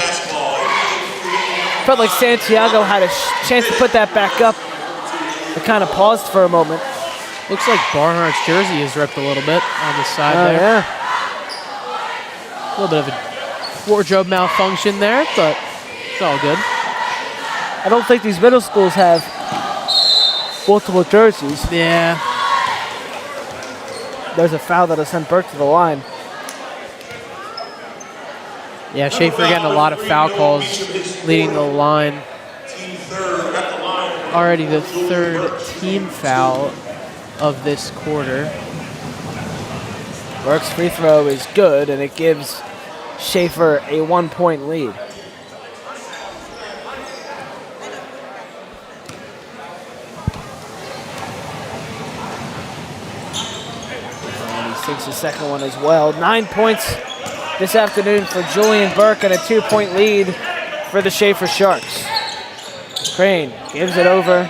Felt like Santiago had a chance to put that back up. It kind of paused for a moment. Looks like Barnhart's jersey is ripped a little bit on the side there. Yeah. A little bit of a wardrobe malfunction there, but it's all good. I don't think these middle schools have multiple jerseys. Yeah. There's a foul that'll send Burke to the line. Yeah, Schaefer getting a lot of foul calls leading the line. Already the third team foul of this quarter. Burke's free throw is good, and it gives Schaefer a 1-point lead. And he sinks the second one as well. 9 points this afternoon for Julian Burke, and a 2-point lead for the Schaefer Sharks. Crane gives it over.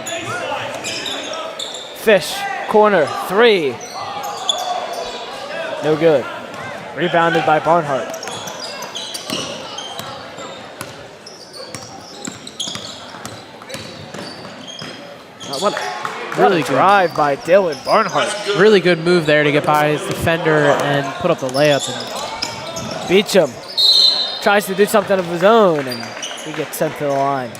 Fish, corner, 3. No good. Rebounded by Barnhart. What a Really good. drive by Dylan Barnhart. Really good move there to get by his defender and put up the layup. And Beecham tries to do something of his own, and he gets sent to the line.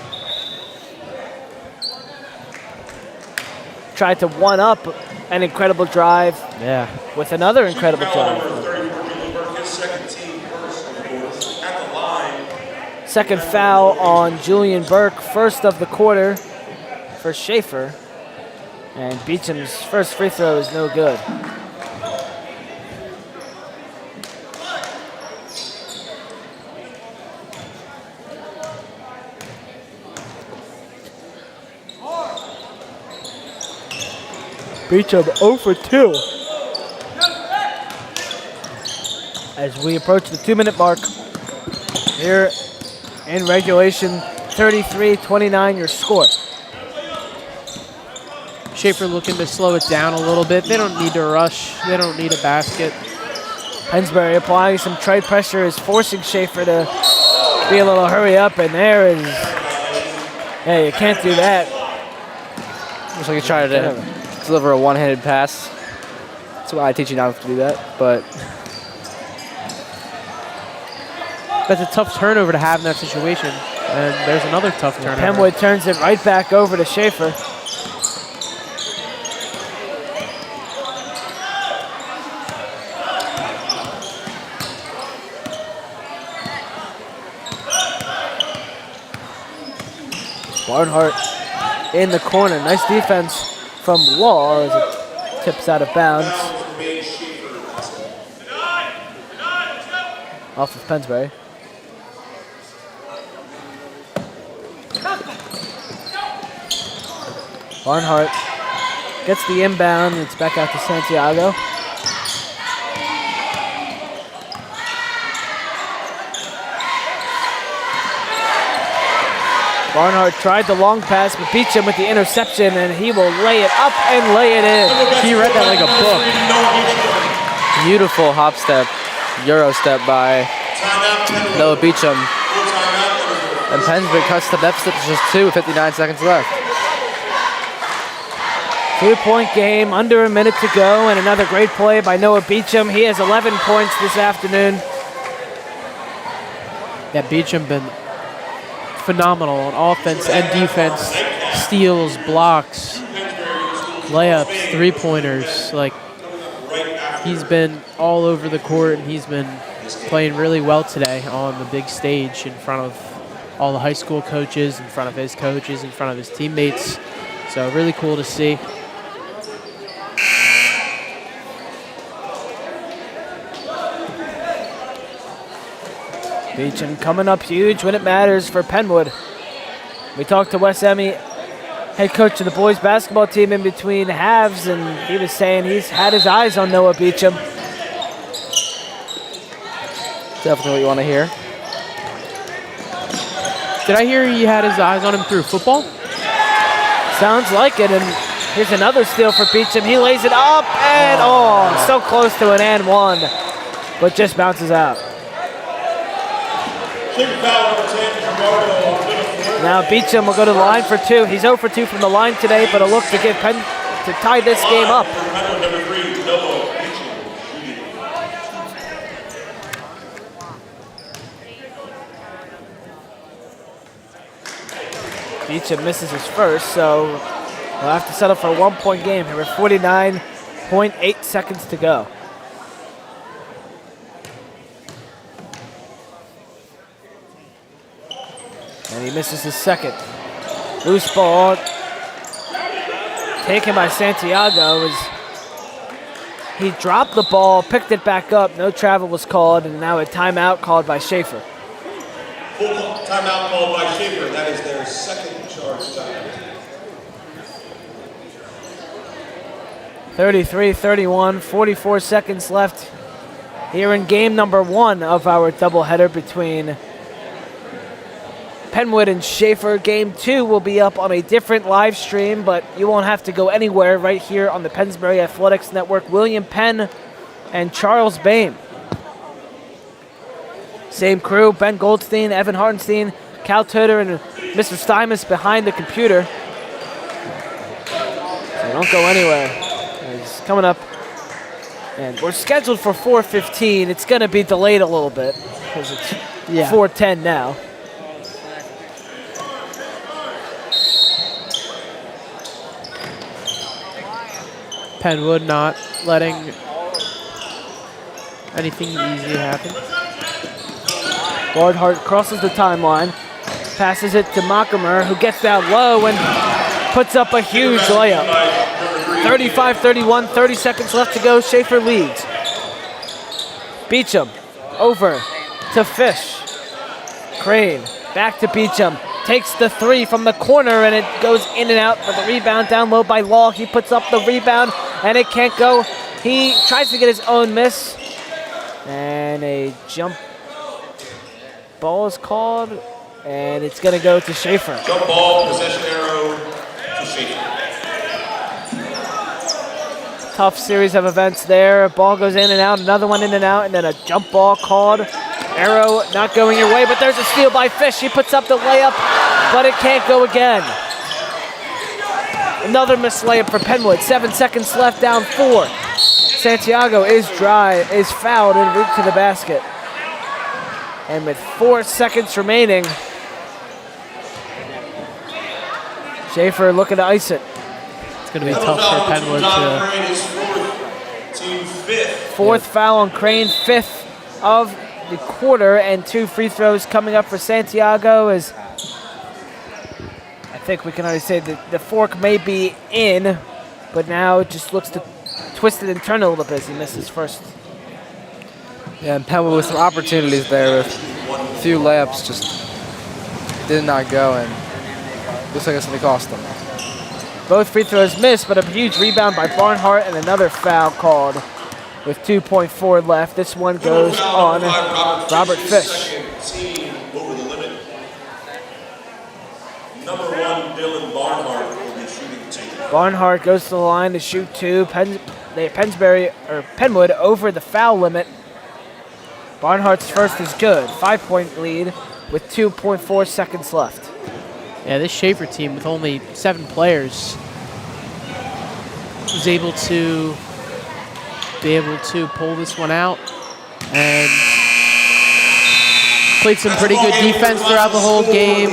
Tried to one-up an incredible drive yeah. with another incredible drive. Second foul on Julian Burke, first of the quarter for Schaefer. And Beecham's first free throw is no good. Beecham 0 for 2. As we approach the 2-minute mark here in regulation, 33-29 your score. Schaefer looking to slow it down a little bit. They don't need to rush. They don't need a basket. Pensbury applying some trade pressure is forcing Schaefer to be a little hurry up, and there is, hey, you can't do that. Looks like he tried to deliver a one-handed pass. That's why I teach you not to do that, but That's a tough turnover to have in that situation. And there's another tough turnover. Penwood turns it right back over to Schaefer. Barnhart in the corner. Nice defense from Wall as it tips out of bounds. Off of Pensbury. Barnhart gets the inbound. It's back out to Santiago. Barnhart tried the long pass, but Beecham with the interception, and he will lay it up and lay it in. He read that like a book. beautiful hop step, Euro step by Noah Beecham. And Pensbury cuts the deficit to just 2 with 59 seconds left. 2-point game, under a minute to go, and another great play by Noah Beecham. He has 11 points this afternoon. Yeah, Beecham been phenomenal on offense and defense. Steals, blocks, layups, three-pointers. Like, he's been all over the court, and he's been playing really well today on the big stage in front of all the high school coaches, in front of his coaches, in front of his teammates. So really cool to see. Beecham coming up huge when it matters for Penwood. We talked to Wes Emmy, head coach of the boys basketball team, in between halves, and he was saying he's had his eyes on Noah Beecham. Definitely what you want to hear. Did I hear he had his eyes on him through football? Sounds like it, and here's another steal for Beecham. He lays it up, and so close to an and one, but just bounces out. Now Beecham will go to the line for 2. He's 0 for 2 from the line today, but a look to give Penn to tie this game up. Beecham misses his first, so we'll have to settle for a 1-point game here with 49.8 seconds to go. And he misses his second. Loose ball taken by Santiago. He dropped the ball, picked it back up, no travel was called, and now a timeout called by Schaefer. Full timeout called by Schaefer. That is their second charge timeout. 33-31, 44 seconds left here in game number 1 of our doubleheader between Penwood and Schaefer. Game 2 will be up on a different live stream, but you won't have to go anywhere right here on the Pennsbury Athletics Network. William Penn and Charles Boehm. Same crew, Ben Goldstein, Evan Hartenstein, Cal Tudor, and Mr. Stymus behind the computer. So don't go anywhere. It's coming up, and we're scheduled for 4:15. It's going to be delayed a little bit because it's 4:10 now. Penwood not letting anything easy happen. Barnhart crosses the timeline, passes it to Mockamer, who gets down low and puts up a huge layup. 35-31, 30 seconds left to go. Schaefer leads. Beecham over to Fish. Crane back to Beecham. Takes the 3 from the corner, and it goes in and out, but the rebound down low by Law. He puts up the rebound, and it can't go. He tries to get his own miss, and a jump ball is called, and it's going to go to Schaefer. Jump ball, possession arrow to Schaefer. Tough series of events there. Ball goes in and out, another one in and out, and then a jump ball called. Arrow not going your way, but there's a steal by Fish. He puts up the layup, but it can't go again. Another missed layup for Penwood. 7 seconds left, down 4. Santiago is fouled en route to the basket. And with 4 seconds remaining, Schaefer looking to ice it. It's going to be tough for Penwood to... Fourth foul on Crane, 5th of the quarter, and 2 free throws coming up for Santiago. As I think we can already say that the fork may be in, but now it just looks to twist it and turn a little bit as he misses first. Yeah, and Penwood with some opportunities there with a few layups just did not go, and looks like it's going to cost them. Both free throws missed, but a huge rebound by Barnhart and another foul called with 2.4 left. This one goes on Robert Fish. Team over the limit. Number 1, Dylan Barnhart will be shooting 2. Barnhart goes to the line to shoot 2. Penwood over the foul limit. Barnhart's first is good. 5-point lead with 2.4 seconds left. Yeah, this Schaefer team with only 7 players was able to pull this one out and played some pretty good defense throughout the whole game.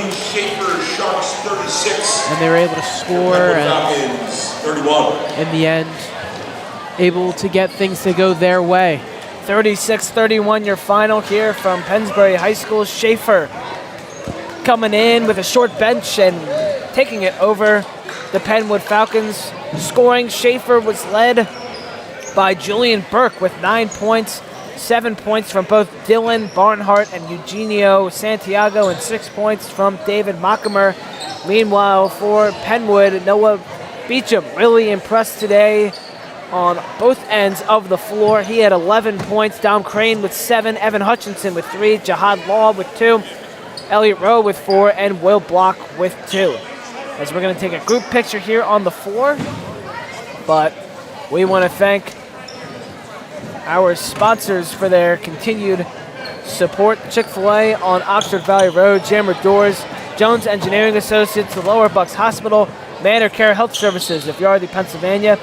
And they were able to score, and in the end, able to get things to go their way. 36-31 your final here from Pennsbury High School. Schaefer coming in with a short bench and taking it over the Penwood Falcons. Scoring, Schaefer was led by Julian Burke with 9 points, 7 points from both Dylan Barnhart and Eugenio Santiago, and 6 points from David Mockamer. Meanwhile, for Penwood, Noah Beecham really impressed today on both ends of the floor. He had 11 points, Dom Crane with 7, Evan Hutchinson with 3, Jihad Law with 2, Elliot Rowe with 4, and Will Block with 2. As we're going to take a group picture here on the floor, but we want to thank our sponsors for their continued support. Chick-fil-A on Oxford Valley Road, Jammer Doors, Jones Engineering Associates, the Lower Bucks Hospital, Manor Care Health Services of Yardley, Pennsylvania,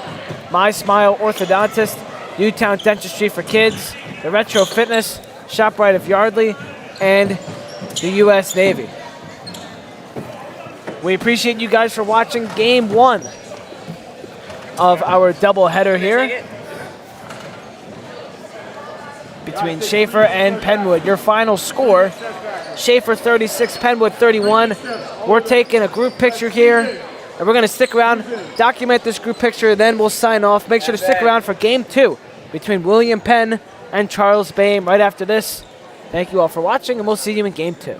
My Smile Orthodontist, Newtown Dentistry for Kids, the Retro Fitness, ShopRite of Yardley, and the U.S. Navy. We appreciate you guys for watching game 1 of our doubleheader here between Schaefer and Penwood. Your final score, Schaefer 36, Penwood 31. We're taking a group picture here, and we're going to stick around, document this group picture, then we'll sign off. Make sure to stick around for game 2 between William Penn and Charles Bame right after this. Thank you all for watching, and we'll see you in game 2.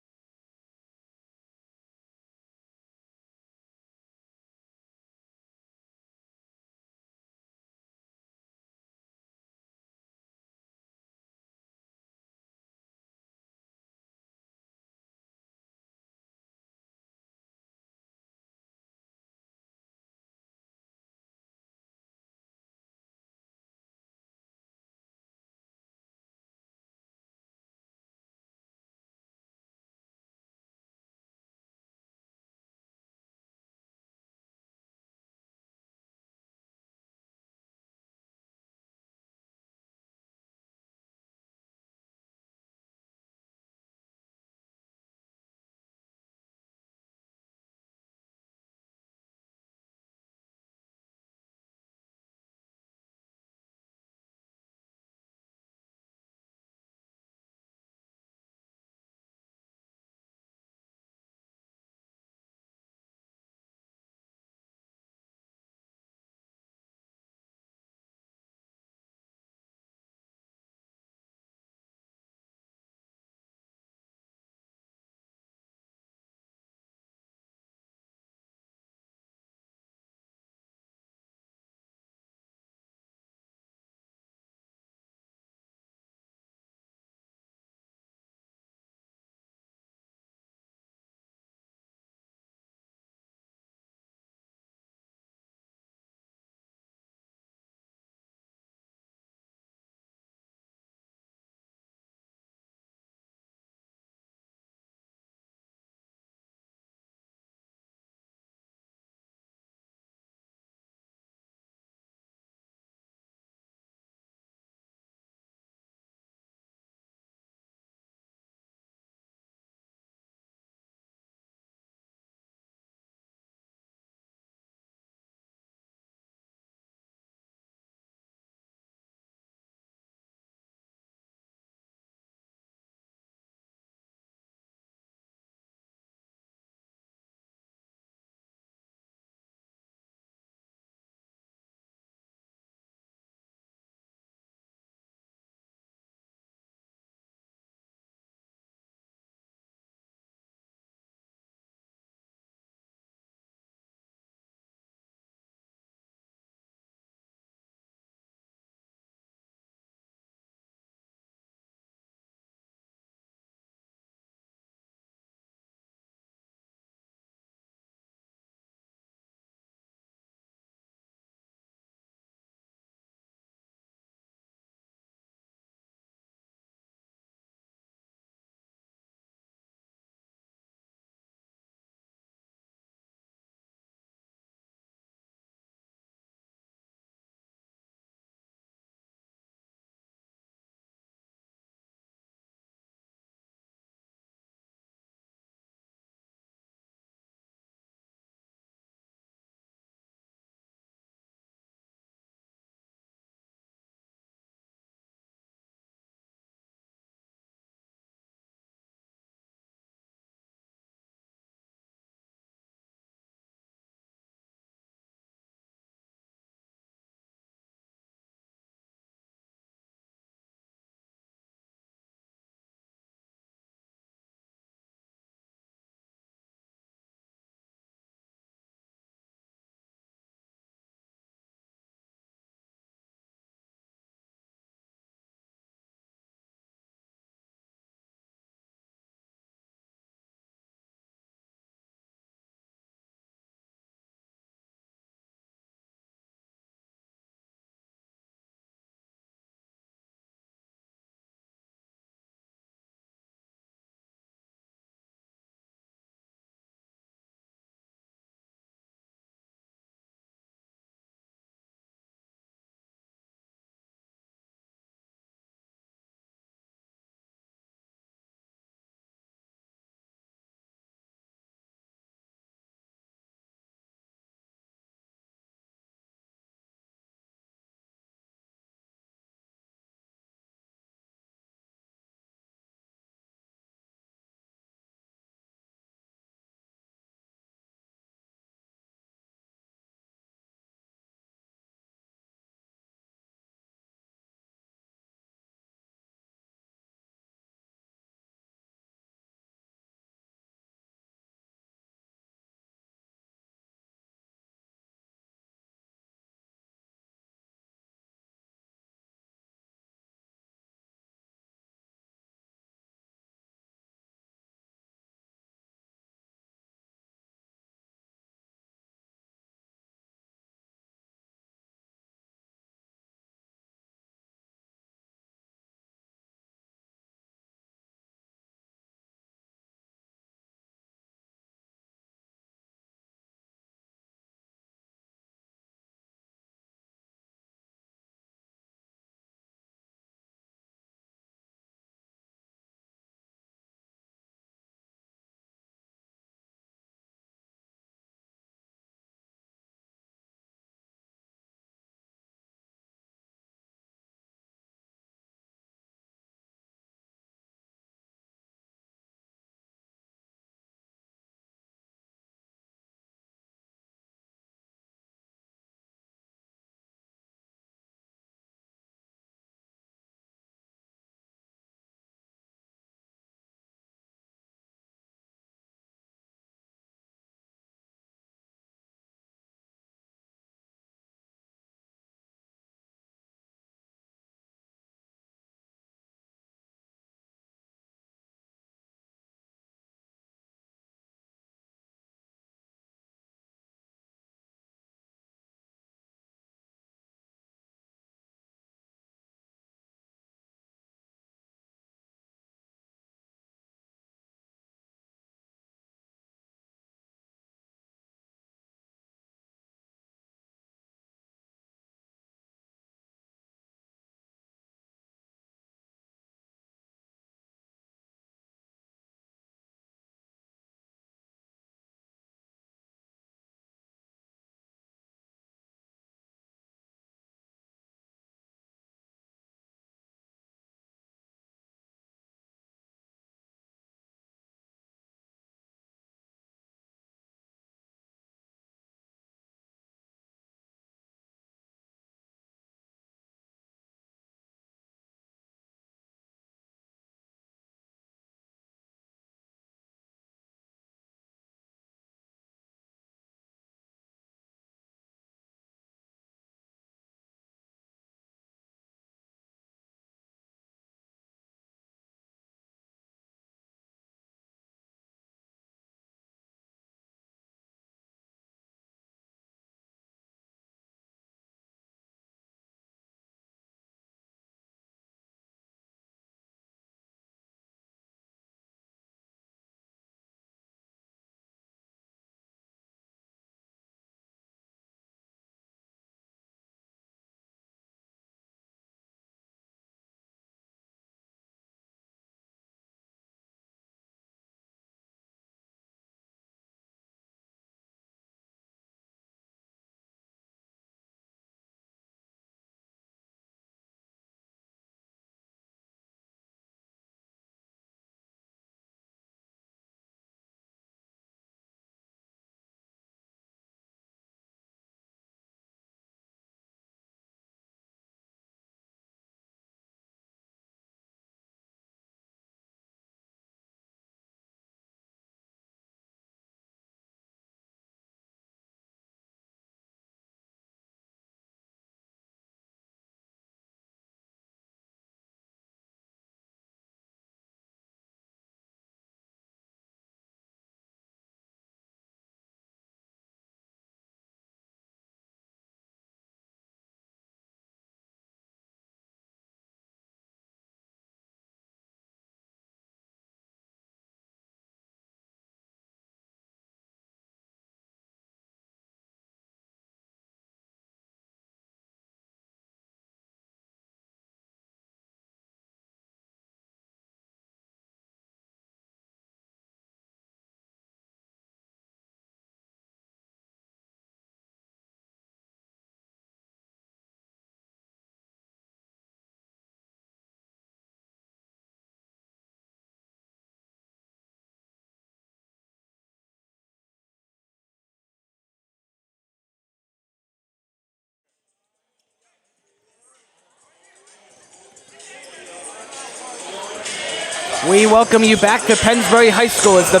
We welcome you back to Pennsbury High School as the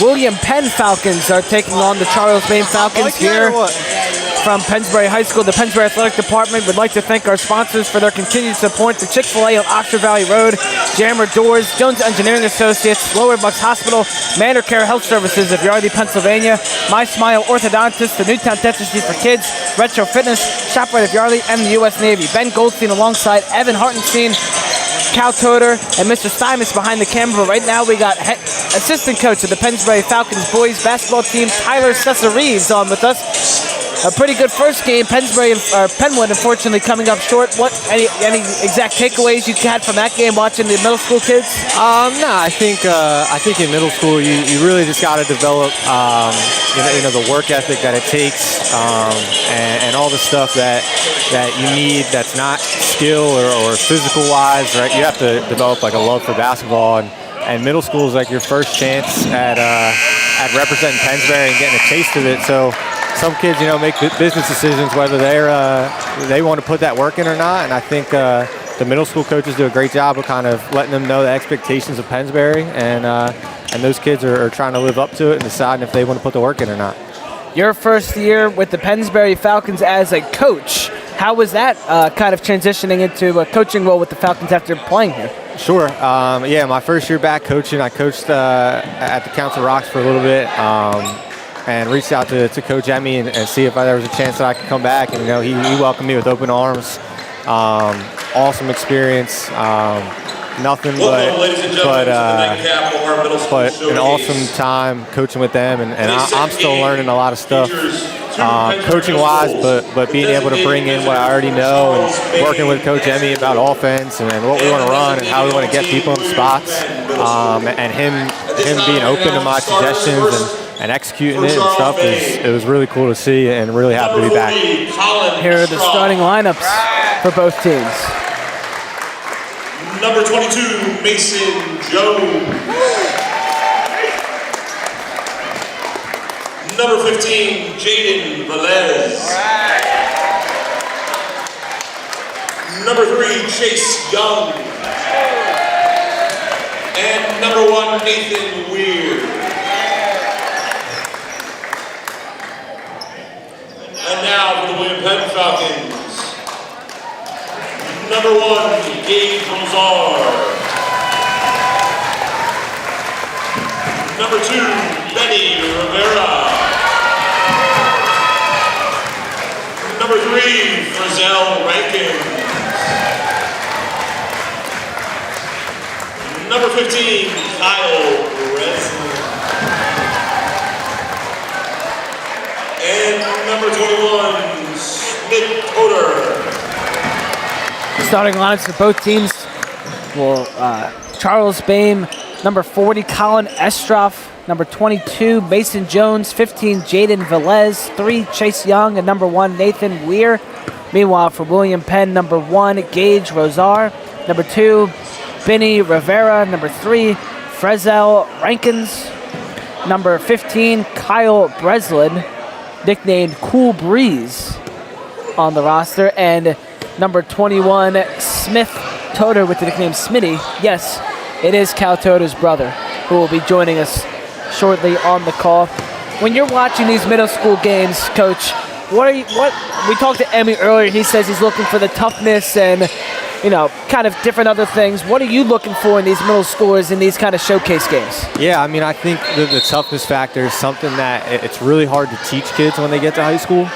William Penn Falcons are taking on the Charles Bain Falcons here from Pennsbury High School. The Pennsbury Athletic Department would like to thank our sponsors for their continued support. The Chick-fil-A on Oxford Valley Road, Jammer Doors, Jones Engineering Associates, Lower Bucks Hospital, Manor Care Health Services of Yardley, Pennsylvania, My Smile Orthodontist, the Newtown Dentistry for Kids, Retro Fitness, ShopRite of Yardley, and the U.S. Navy. Ben Goldstein alongside Evan Hartenstein, Cal Toder, and Mr. Steinmetz behind the camera. But right now we got assistant coach of the Pennsbury Falcons boys basketball team, Tyler Cesar-Reeves, on with us. A pretty good first game. Penwood, unfortunately, coming up short. Any exact takeaways you had from that game watching the middle school kids? No, I think in middle school you really just got to develop the work ethic that it takes and all the stuff that you need that's not skill or physical wise, right? You have to develop like a love for basketball, and middle school is like your first chance at representing Pennsbury and getting a taste of it. So some kids, make business decisions whether they want to put that work in or not. And I think the middle school coaches do a great job of kind of letting them know the expectations of Pennsbury, and those kids are trying to live up to it and deciding if they want to put the work in or not. Your first year with the Pennsbury Falcons as a coach, how was that kind of transitioning into a coaching role with the Falcons after playing here? Sure. My first year back coaching, I coached at the Council Rocks for a little bit. And reached out to Coach Emmy and see if there was a chance that I could come back. And, he welcomed me with open arms. Awesome experience. Nothing but an awesome time coaching with them. And I'm still learning a lot of stuff coaching-wise, but being able to bring in what I already know and working with Coach Emmy about offense and what we want to run and how we want to get people in spots. And him being open to my suggestions and executing it and stuff, it was really cool to see and really happy to be back. Here are the starting lineups for both teams. Number 22, Mason Jones. Number 15, Jaden Velez. Number 3, Chase Young. And number 1, Nathan Weir. And now for the William Penn Falcons, number 1, Gabe Rosar. Number 2, Benny Rivera. Number 3, Frizzell Rankins. Number 15, Kyle Breslin. And number 21, Smith Toder. Starting lineups for both teams. Well, Charles Bain, number 40, Colin Estroff. Number 22, Mason Jones. 15, Jaden Velez. 3, Chase Young. And number 1, Nathan Weir. Meanwhile, for William Penn, number 1, Gage Rosar. Number 2, Benny Rivera. Number 3, Frizzell Rankins. Number 15, Kyle Breslin, nicknamed Cool Breeze on the roster. And number 21, Smith Toder with the nickname Smitty. Yes, it is Cal Toder's brother who will be joining us shortly on the call. When you're watching these middle school games, Coach, what we talked to Emmy earlier, he says he's looking for the toughness and kind of different other things. What are you looking for in these middle schoolers in these kind of showcase games? Yeah, I think the toughness factor is something that it's really hard to teach kids when they get to high school.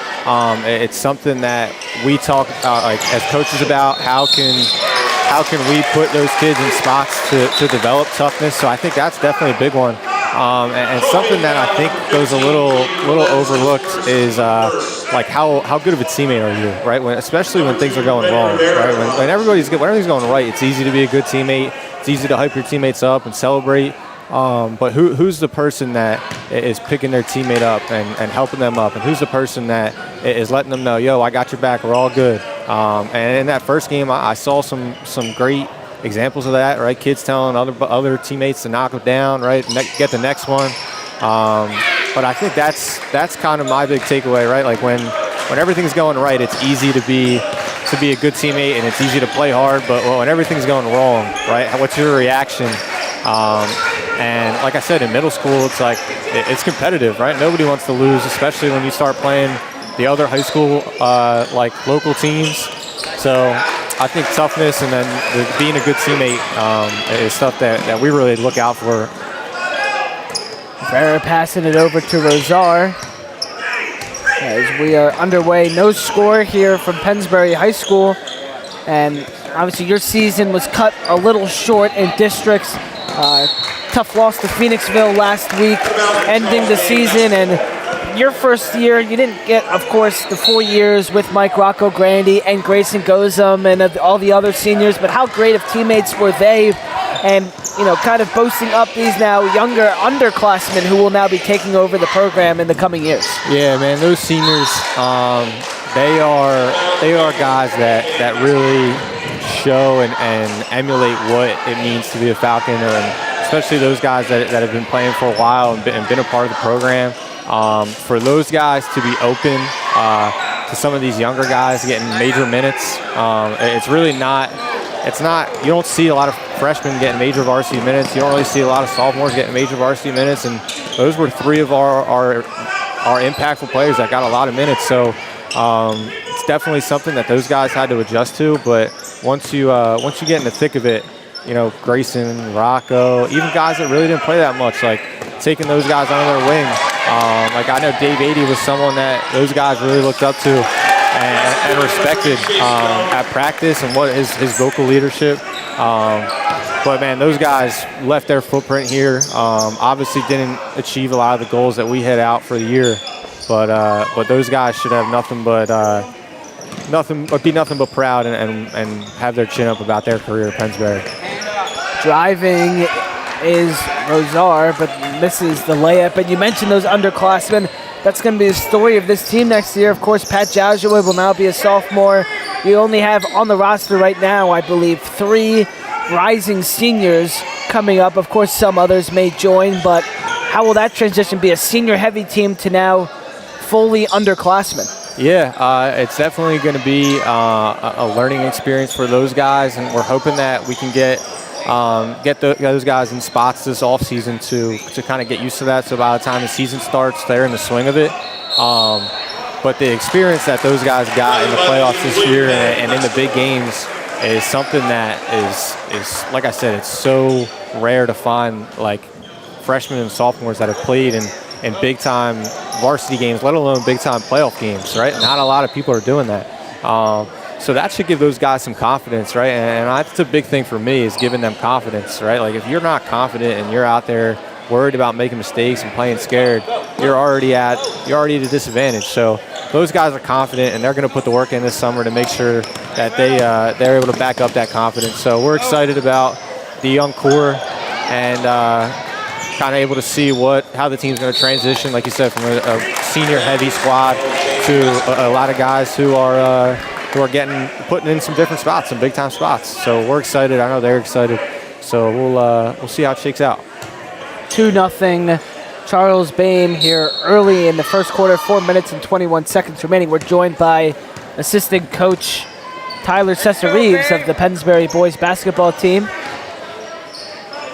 It's something that we talk as coaches about. How can we put those kids in spots to develop toughness? So I think that's definitely a big one. And something that I think goes a little overlooked is how good of a teammate are you, right? Especially when things are going wrong, right? When everything's going right, it's easy to be a good teammate. It's easy to hype your teammates up and celebrate. But who's the person that is picking their teammate up and helping them up? And who's the person that is letting them know, yo, I got your back, we're all good. And in that first game, I saw some great examples of that, right? Kids telling other teammates to knock them down, right? Get the next one. But I think that's kind of my big takeaway, right? Like when everything's going right, it's easy to be a good teammate and it's easy to play hard. But when everything's going wrong, right? What's your reaction? And like I said, in middle school, it's like it's competitive, right? Nobody wants to lose, especially when you start playing the other high school like local teams. So I think toughness and then being a good teammate is stuff that we really look out for. Vera passing it over to Rosar as we are underway. No score here from Pennsbury High School, and obviously your season was cut a little short in districts. Tough loss to Phoenixville last week, ending the season, and your first year, you didn't get, of course, the 4 years with Mike Rocco Grandy and Grayson Gozum and all the other seniors, but how great of teammates were they? And, you know, kind of boasting up these now younger underclassmen who will now be taking over the program in the coming years. Yeah, man, those seniors, they are guys that really show and emulate what it means to be a Falcon, and especially those guys that have been playing for a while and been a part of the program. For those guys to be open to some of these younger guys getting major minutes, it's really not. It's not. You don't see a lot of freshmen getting major varsity minutes. You don't really see a lot of sophomores getting major varsity minutes, and those were three of our impactful players that got a lot of minutes. So it's definitely something that those guys had to adjust to. But once you get in the thick of it, you know, Grayson, Rocco, even guys that really didn't play that much, like taking those guys under their wing. Like I know Dave Adey was someone that those guys really looked up to and respected at practice and what his vocal leadership. But man, those guys left their footprint here. Obviously didn't achieve a lot of the goals that we had out for the year, but those guys should have nothing but proud and have their chin up about their career at Pennsbury. Driving is Rosar, but misses the layup. And you mentioned those underclassmen. That's going to be the story of this team next year. Of course, Pat Joshua will now be a sophomore. You only have on the roster right now, I believe, 3 rising seniors coming up. Of course, some others may join, but how will that transition be? A senior-heavy team to now fully underclassmen. Yeah, it's definitely going to be a learning experience for those guys, and we're hoping that we can get those guys in spots this offseason to kind of get used to that. So by the time the season starts, they're in the swing of it. But the experience that those guys got in the playoffs this year and in the big games is something that is like I said, it's so rare to find, like freshmen and sophomores that have played in big time varsity games, let alone big time playoff games, right? Not a lot of people are doing that. So that should give those guys some confidence, right? And that's a big thing for me, is giving them confidence, right? Like if you're not confident and you're out there worried about making mistakes and playing scared, you're already at a disadvantage. So those guys are confident, and they're going to put the work in this summer to make sure that they're able to back up that confidence. So we're excited about the young core and kind of able to see how the team's going to transition, like you said, from a senior-heavy squad to a lot of guys who are putting in some different spots, some big-time spots. So we're excited. I know they're excited. So we'll see how it shakes out. 2-0 Charles Boehm here early in the first quarter, 4 minutes and 21 seconds remaining. We're joined by assistant coach Tyler Cesar-Reeves of the Pennsbury boys basketball team.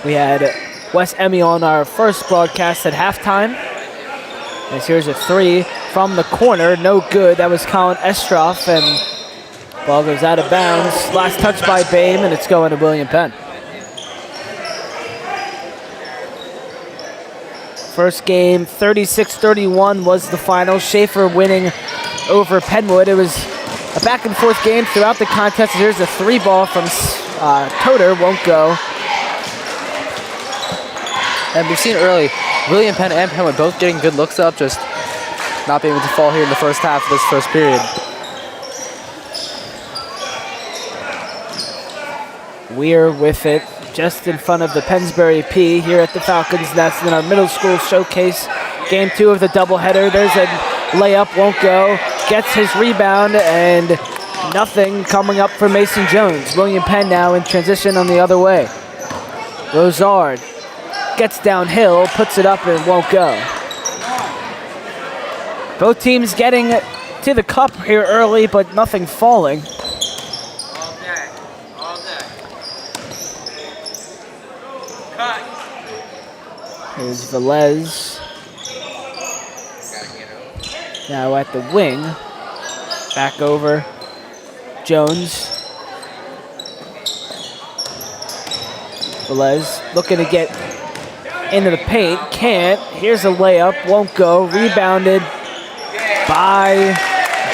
We had Wes Emmy on our first broadcast at halftime. As here's a 3 from the corner, no good. That was Colin Estroff, and ball goes out of bounds. Last touch by Boehm, and it's going to William Penn. First game, 36-31 was the final. Schaefer winning over Penwood. It was a back-and-forth game throughout the contest. Here's a 3-ball from Toter, won't go. And we've seen early, William Penn and Penwood both getting good looks up, just not being able to fall here in the first half of this first period. We're with it just in front of the Pennsbury P here at the Falcons Nest in our middle school showcase. Game 2 of the doubleheader. There's a layup, won't go. Gets his rebound, and nothing coming up for Mason Jones. William Penn now in transition on the other way. Rosard gets downhill, puts it up, and won't go. Both teams getting to the cup here early, but nothing falling. Cut. Here's Velez. Now at the wing. Back over. Jones. Velez looking to get into the paint. Can't. Here's a layup. Won't go. Rebounded by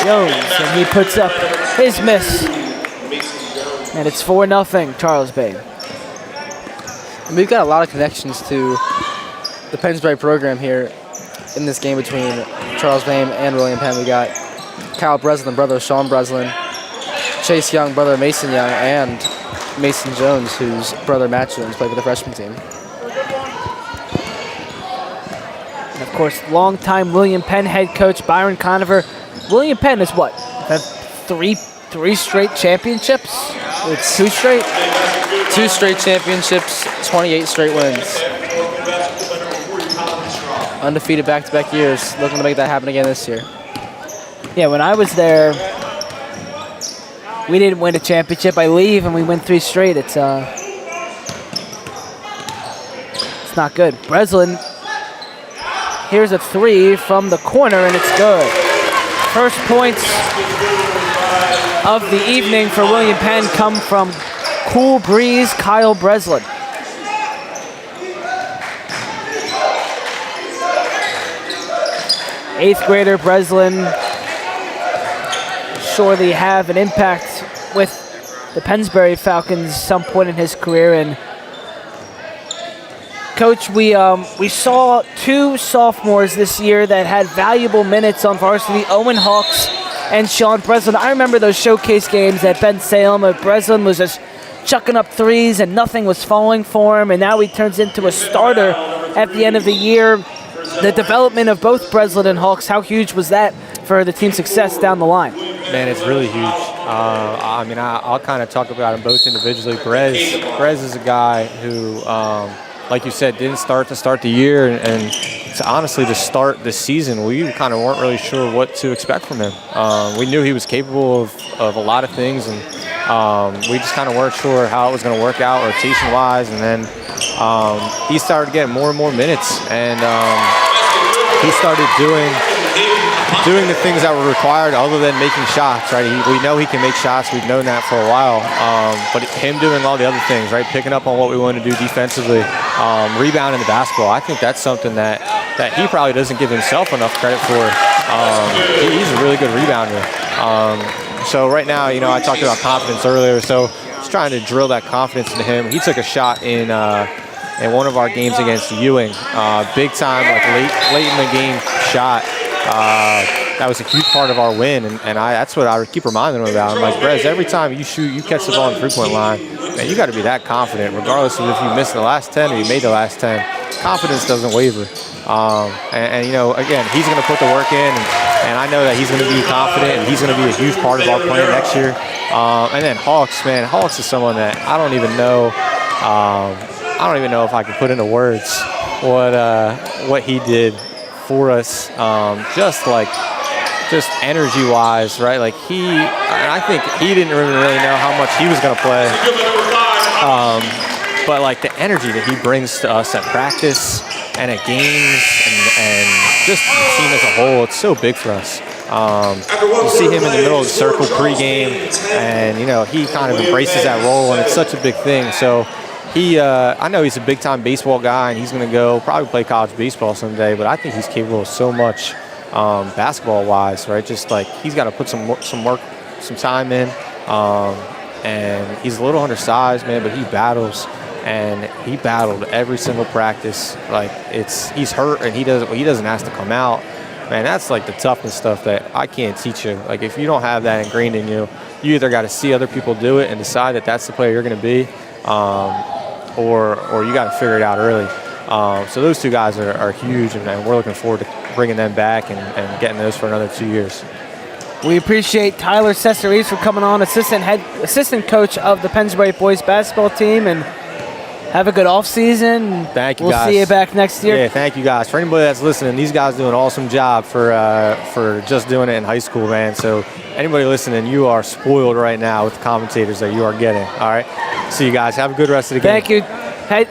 Jones. And he puts up his miss. And it's 4-0 Charles Bay. And we've got a lot of connections to the Pennsbury program here in this game between Charles Bame and William Penn. We got Kyle Breslin, brother of Sean Breslin, Chase Young, brother of Mason Young, and Mason Jones, whose brother Matt Jones played with the freshman team. And of course, longtime William Penn head coach Byron Conover. William Penn is what? Have three straight championships? It's 2 straight? 2 straight championships, 28 straight wins. Undefeated back-to-back years. Looking to make that happen again this year. Yeah, when I was there, we didn't win a championship. I leave and we win 3 straight. It's not good. Breslin, here's a 3 from the corner and it's good. First points of the evening for William Penn come from Cool Breeze Kyle Breslin. Eighth grader Breslin surely have an impact with the Pennsbury Falcons some point in his career. And Coach, we saw 2 sophomores this year that had valuable minutes on varsity, Owen Hawks and Sean Breslin. I remember those showcase games at Ben Salem where Breslin was just chucking up 3s and nothing was falling for him, and now he turns into a starter at the end of the year. The development of both Breslin and Hawks, how huge was that for the team's success down the line? Man, it's really huge. I mean, I'll kind of talk about them both individually. Brez is a guy who, like you said, didn't start the year, and honestly, to start the season, we kind of weren't really sure what to expect from him. We knew he was capable of a lot of things, and we just kind of weren't sure how it was going to work out rotation-wise. And then he started getting more and more minutes, and he started doing the things that were required other than making shots, right? We know he can make shots. We've known that for a while. But him doing all the other things, right? Picking up on what we want to do defensively, rebounding the basketball. I think that's something that he probably doesn't give himself enough credit for. He's a really good rebounder. So right now, you know, I talked about confidence earlier. So just trying to drill that confidence into him. He took a shot in one of our games against Ewing. Big time, like late in the game shot. That was a huge part of our win, and that's what I would keep reminding him about. I'm like, Brez, every time you shoot, you catch the ball on the three-point line, man, you got to be that confident, regardless of if you missed the last 10 or you made the last 10. Confidence doesn't waver. And you know, again, he's going to put the work in, and I know that he's going to be confident, and he's going to be a huge part of our plan next year. And then Hawks, man, Hawks is someone that I don't even know if I can put into words what he did for us, just energy-wise, right? Like I think he didn't even really know how much he was going to play. But like the energy that he brings to us at practice and at games and just the team as a whole, it's so big for us. You see him in the middle of the circle pregame, and you know he kind of embraces that role, and it's such a big thing. So I know he's a big-time baseball guy, and he's going to go probably play college baseball someday. But I think he's capable of so much basketball-wise, right? Just like he's got to put some work, some time in, and he's a little undersized, man, but he battles. And he battled every single practice. Like he's hurt and he doesn't ask to come out. Man, that's like the toughness stuff that I can't teach you. Like if you don't have that ingrained in you, you either got to see other people do it and decide that that's the player you're going to be, or you got to figure it out early. So those two guys are huge, and we're looking forward to bringing them back and getting those for another 2 years. We appreciate Tyler Cesares for coming on, assistant coach of the Pennsbury boys basketball team, and have a good off season. Thank you, guys. We'll see you back next year. Yeah, thank you, guys. For anybody that's listening, these guys do an awesome job for just doing it in high school, man. So anybody listening, you are spoiled right now with the commentators that you are getting. All right. See you guys. Have a good rest of the game. Thank you. Hey,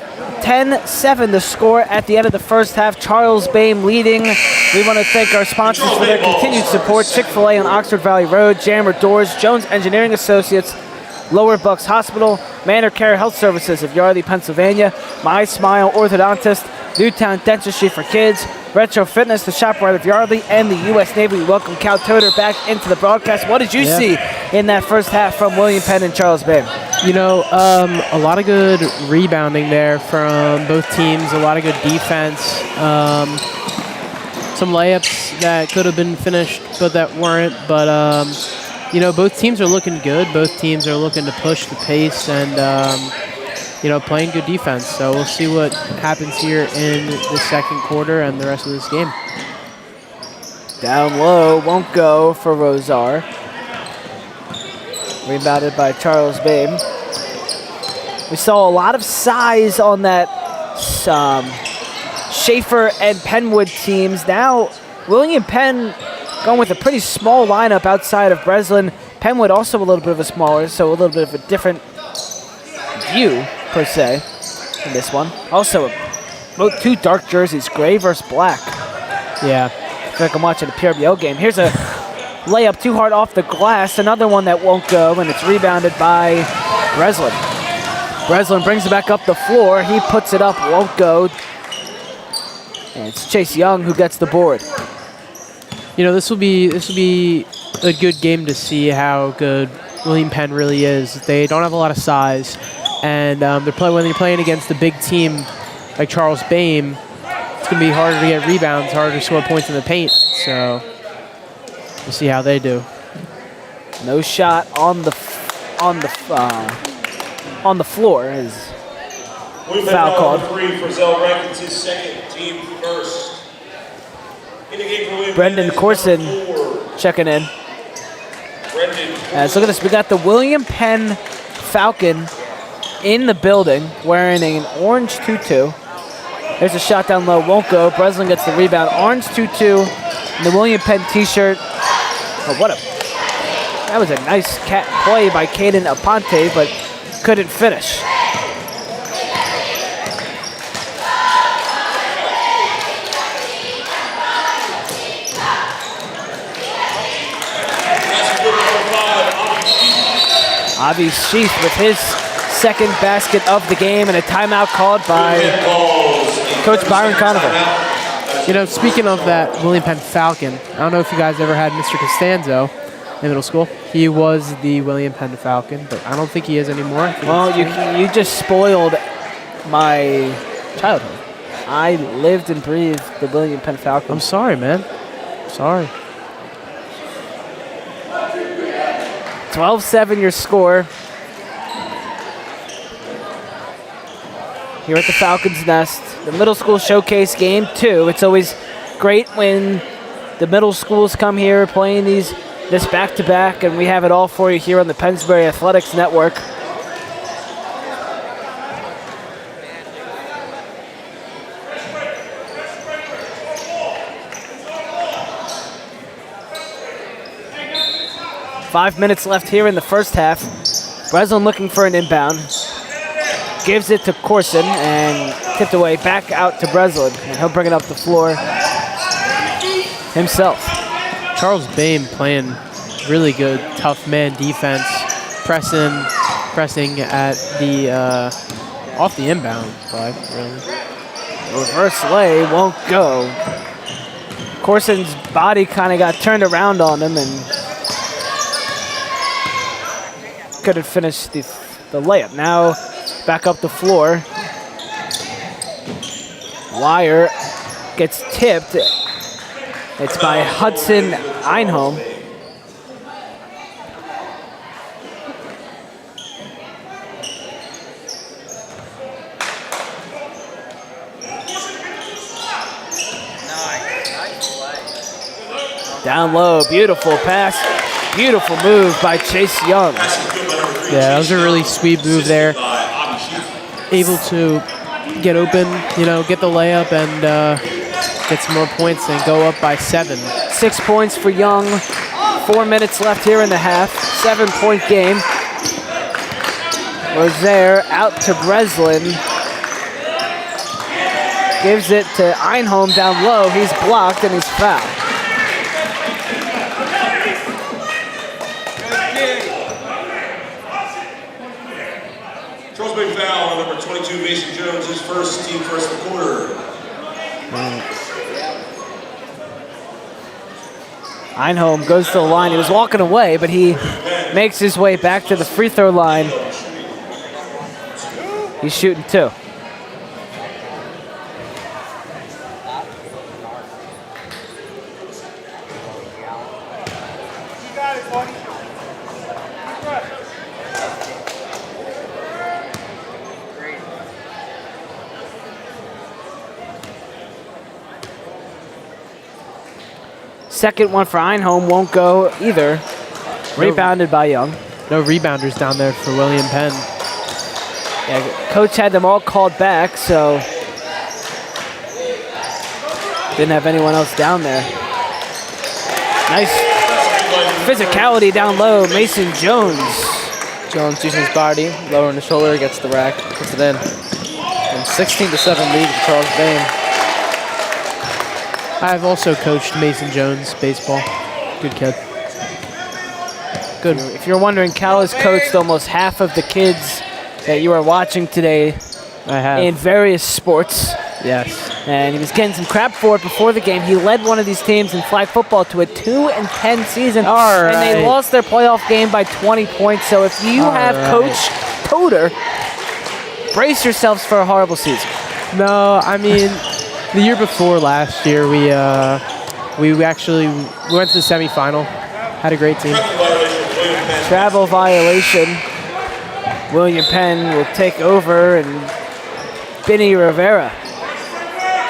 10-7 the score at the end of the first half. Charles Bame leading. We want to thank our sponsors for their continued support. Chick-fil-A on Oxford Valley Road, Jammer Doors, Jones Engineering Associates, Lower Bucks Hospital, Manor Care Health Services of Yardley, Pennsylvania, My Smile Orthodontist, Newtown Dentistry for Kids, Retro Fitness, the ShopRite of Yardley, and the U.S. Navy. We welcome Cal Toter back into the broadcast. What did you see in that first half from William Penn and Charles Bame? You know, a lot of good rebounding there from both teams, a lot of good defense, some layups that could have been finished but that weren't. But, you know, both teams are looking good. Both teams are looking to push the pace and, you know, playing good defense. So we'll see what happens here in the second quarter and the rest of this game. Down low, won't go for Rosar. Rebounded by Charles Bame. We saw a lot of size on that Schaefer and Penwood teams. Now, William Penn going with a pretty small lineup outside of Breslin. Penwood also a little bit of a smaller, so a little bit of a different view, per se, in this one. Also, both two dark jerseys, gray versus black. Yeah. I feel like I'm watching a PRBO game. Here's a layup too hard off the glass. Another one that won't go, and it's rebounded by Breslin. Breslin brings it back up the floor. He puts it up, won't go. And it's Chase Young who gets the board. You know, this will be a good game to see how good William Penn really is. They don't have a lot of size, and when they're playing against a big team like Charles Bame, it's going to be harder to get rebounds, harder to score points in the paint. So we'll see how they do. No shot on the floor is foul called. Three for Zell Rankins, his second, team first. Brendan Corson checking in. So look at this. We got the William Penn Falcon in the building wearing an orange tutu. There's a shot down low, won't go. Breslin gets the rebound. Orange tutu and the William Penn t-shirt. Oh, that was a nice play by Caden Aponte, but couldn't finish. Avi Sheath with his second basket of the game, and a timeout called by Coach Byron Conover. You know, speaking of that William Penn Falcon, I don't know if you guys ever had Mr. Costanzo in middle school. He was the William Penn Falcon, but I don't think he is anymore. Well, you just spoiled my childhood. I lived and breathed the William Penn Falcon. I'm sorry, man. Sorry. 12-7 your score. Here at the Falcons' Nest, the middle school showcase game 2. It's always great when the middle schools come here playing this back-to-back, and we have it all for you here on the Pennsbury Athletics Network. Five minutes left here in the first half. Breslin looking for an inbound. Gives it to Corson and tipped away back out to Breslin. And he'll bring it up the floor himself. Charles Bame playing really good, tough man defense, pressing at the off the inbound play, really. Reverse lay won't go. Corson's body kind of got turned around on him and couldn't finish the layup. Now back up the floor. Wire gets tipped. It's by Hudson Einholm. Down low, beautiful pass. Beautiful move by Chase Young. Yeah, that was a really sweet move there. Able to get open, you know, get the layup and get some more points and go up by 7. 6 points for Young. 4 minutes left here in the half. 7-point game. Rozier out to Breslin. gives it to Einholm down low. He's blocked and he's fouled. Charles Bay foul on number 22, Mason Jones, his first, team first of the quarter. Einholm goes to the line. He was walking away, but he makes his way back to the free throw line. He's shooting 2. Second one for Einholm won't go either. Rebounded by Young. No rebounders down there for William Penn. Yeah, coach had them all called back, so didn't have anyone else down there. Nice physicality down low, Mason Jones. Jones using his body, lowering the shoulder, gets the rack, puts it in. And 16-7 lead for Charles Bain. I've also coached Mason Jones baseball. Good kid. Good. If you're wondering, Cal has coached almost half of the kids that you are watching today I have. in various sports. Yes. And he was getting some crap for it before the game. He led one of these teams in flag football to a 2-10 season. All right. And they lost their playoff game by 20 points. So if you have Coach Toter, brace yourselves for a horrible season. No, I mean, the year before last year, we went to the semifinal. Had a great team. Travel violation. William Penn will take over, and Benny Rivera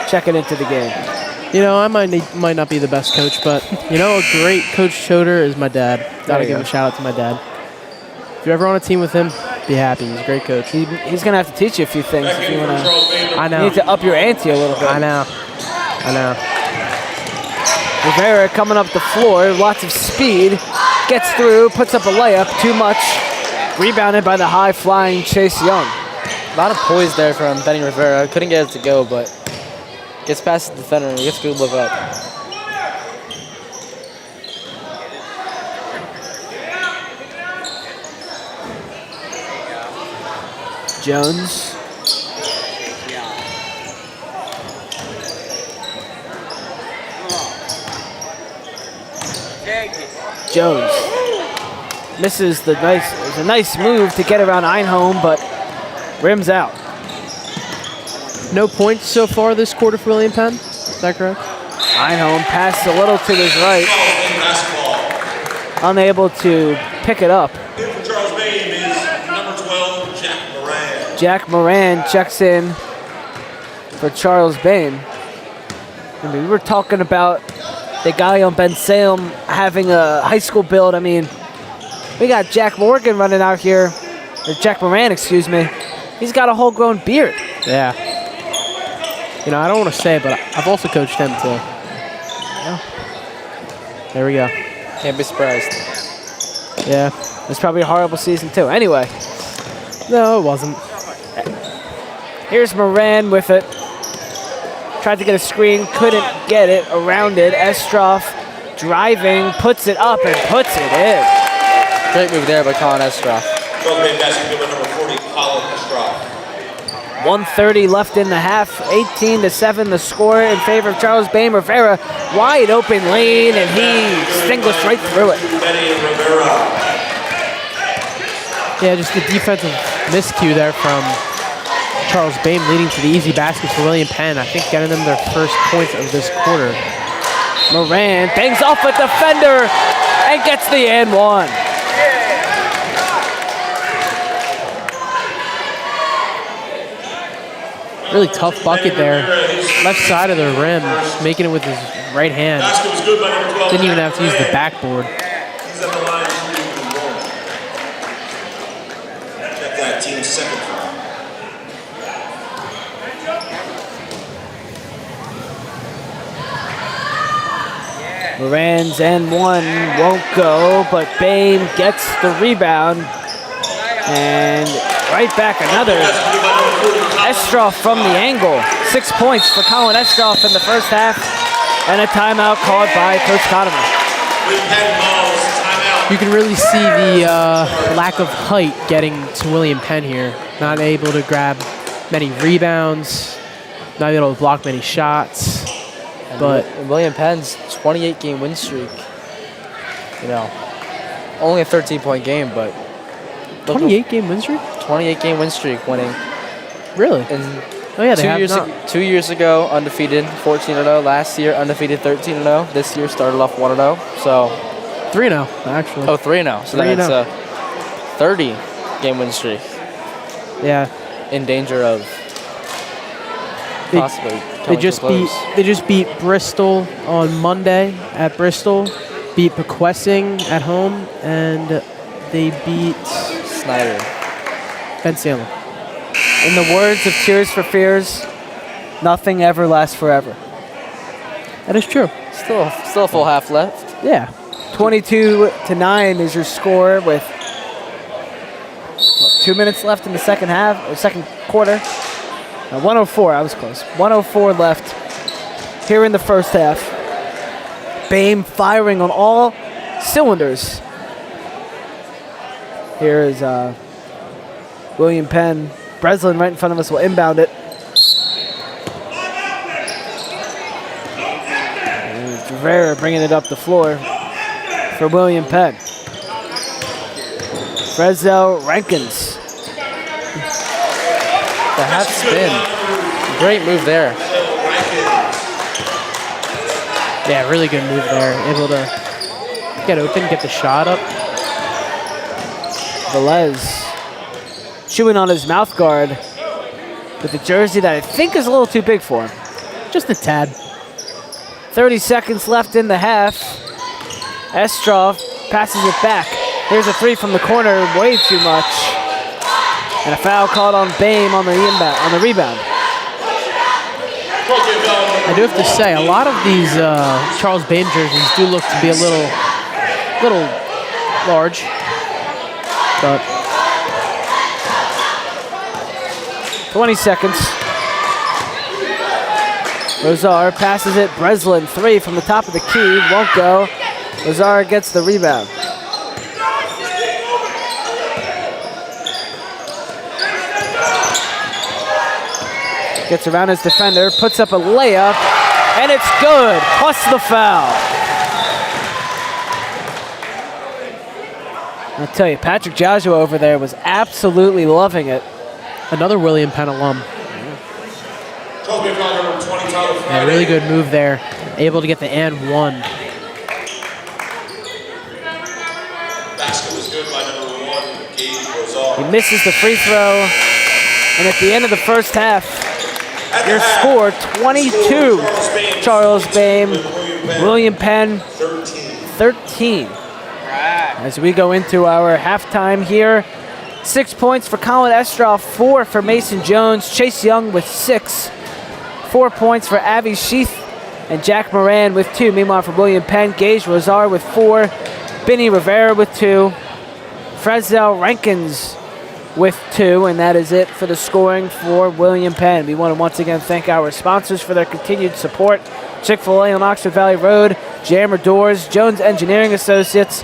checking into the game. You know, I might not be the best coach, but you know, a great Coach Choder is my dad. Gotta give a shout out to my dad. If you're ever on a team with him, be happy. He's a great coach. He's gonna have to teach you a few things if you wanna. I know. You need to up your ante a little bit. I know. Rivera coming up the floor, lots of speed, gets through, puts up a layup, too much. Rebounded by the high-flying Chase Young. A lot of poise there from Benny Rivera. Couldn't get it to go, but gets past the defender and gets a good look up. Jones. Jones misses the nice. It was a nice move to get around Einholm, but rims out. No points so far this quarter for William Penn. Is that correct? Einholm passed a little to his right, unable to pick it up. In for Charles Bain is number 12, Jack Moran. Jack Moran checks in for Charles Bain. I mean, we were talking about the guy on Ben Salem having a high school build. I mean, we got Jack Morgan running out here, or Jack Moran, excuse me. He's got a whole grown beard. Yeah. You know, I don't want to say it, but I've also coached him too. Yeah. There we go. Can't be surprised. Yeah. It's probably a horrible season too. Anyway, No, it wasn't. here's Moran with it. Tried to get a screen, couldn't get it, around it. Estroff driving, puts it up and puts it in. Great move there by Colin Estroff. Charles Bain basketball number 40, Colin Estroff. 1:30 left in the half, 18-7 the score in favor of Charles Bain. Rivera, wide open lane, and he extinguished right through it. Benny Rivera. Yeah, just the defensive miscue there from Charles Bain leading to the easy basket for William Penn. I think getting them their first points of this quarter. Moran bangs off a defender and gets the and one. Really tough bucket there. Left side of the rim, making it with his right hand. Basket was good by number 12. Didn't even have to use the backboard. He's at the line shooting one. Check that, team's second foul. Moran's and one won't go, but Bain gets the rebound and right back. Another Estroff from the angle. 6 points for Colin Estroff in the first half. And a timeout called by Coach Conover. You can really see the lack of height getting to William Penn here. Not able to grab many rebounds, not able to block many shots. And But William Penn's 28-game win streak, you know, only a 13-point game, but 28-game win streak? 28-game win streak winning. Really? And Oh yeah, they have not. 2 years ago, undefeated, 14-0. Last year, undefeated, 13-0. This year, started off 1-0. So 3-0, actually. Oh, 3-0. So then it's a 30-game win streak. Yeah. In danger of possibly They coming just to a close. beat Bristol on Monday at Bristol, beat Pequessing at home, and they beat Snyder. Ben Salem. In the words of Tears for Fears, nothing ever lasts forever. That is true. Still a full half left. Yeah. 22-9 is your score with 2 minutes left in the second half, or second quarter. 104, I was close. 104 left here in the first half. BAME firing on all cylinders. Here is William Penn. Breslin right in front of us will inbound it. And Rivera bringing it up the floor for William Penn. Fresno Rankins. The half spin. Great move there. Yeah, really good move there. Able to get open, get the shot up. Velez chewing on his mouth guard with a jersey that I think is a little too big for him. Just a tad. 30 seconds left in the half. Estroff passes it back. Here's a three from the corner, way too much. And a foul called on BAME on the rebound. I do have to say, a lot of these Charles BAME jerseys do look to be a little large, but 20 seconds. Rosar passes it. Breslin, three from the top of the key. Won't go. Rosar gets the rebound. Gets around his defender, puts up a layup, and it's good, plus the foul. I'll tell you, Patrick Joshua over there was absolutely loving it. another William Penn alum. Yeah, really good move there. Able to get the and one. Basket was good by number 1, Gabe Rosar. He misses the free throw, and at the end of the first half, your score 22. Charles BAME, William Penn 13. As we go into our halftime here, 6 points for Colin Estroff, 4 for Mason Jones, Chase Young with 6, 4 points for Avi Sheath and Jack Moran with 2. Meanwhile, for William Penn, Gage Rosar with 4, Benny Rivera with 2, Fresnel Rankins with 2, and that is it for the scoring for William Penn. We want to once again thank our sponsors for their continued support: Chick-fil-A on Oxford Valley Road, Jammer Doors, Jones Engineering Associates,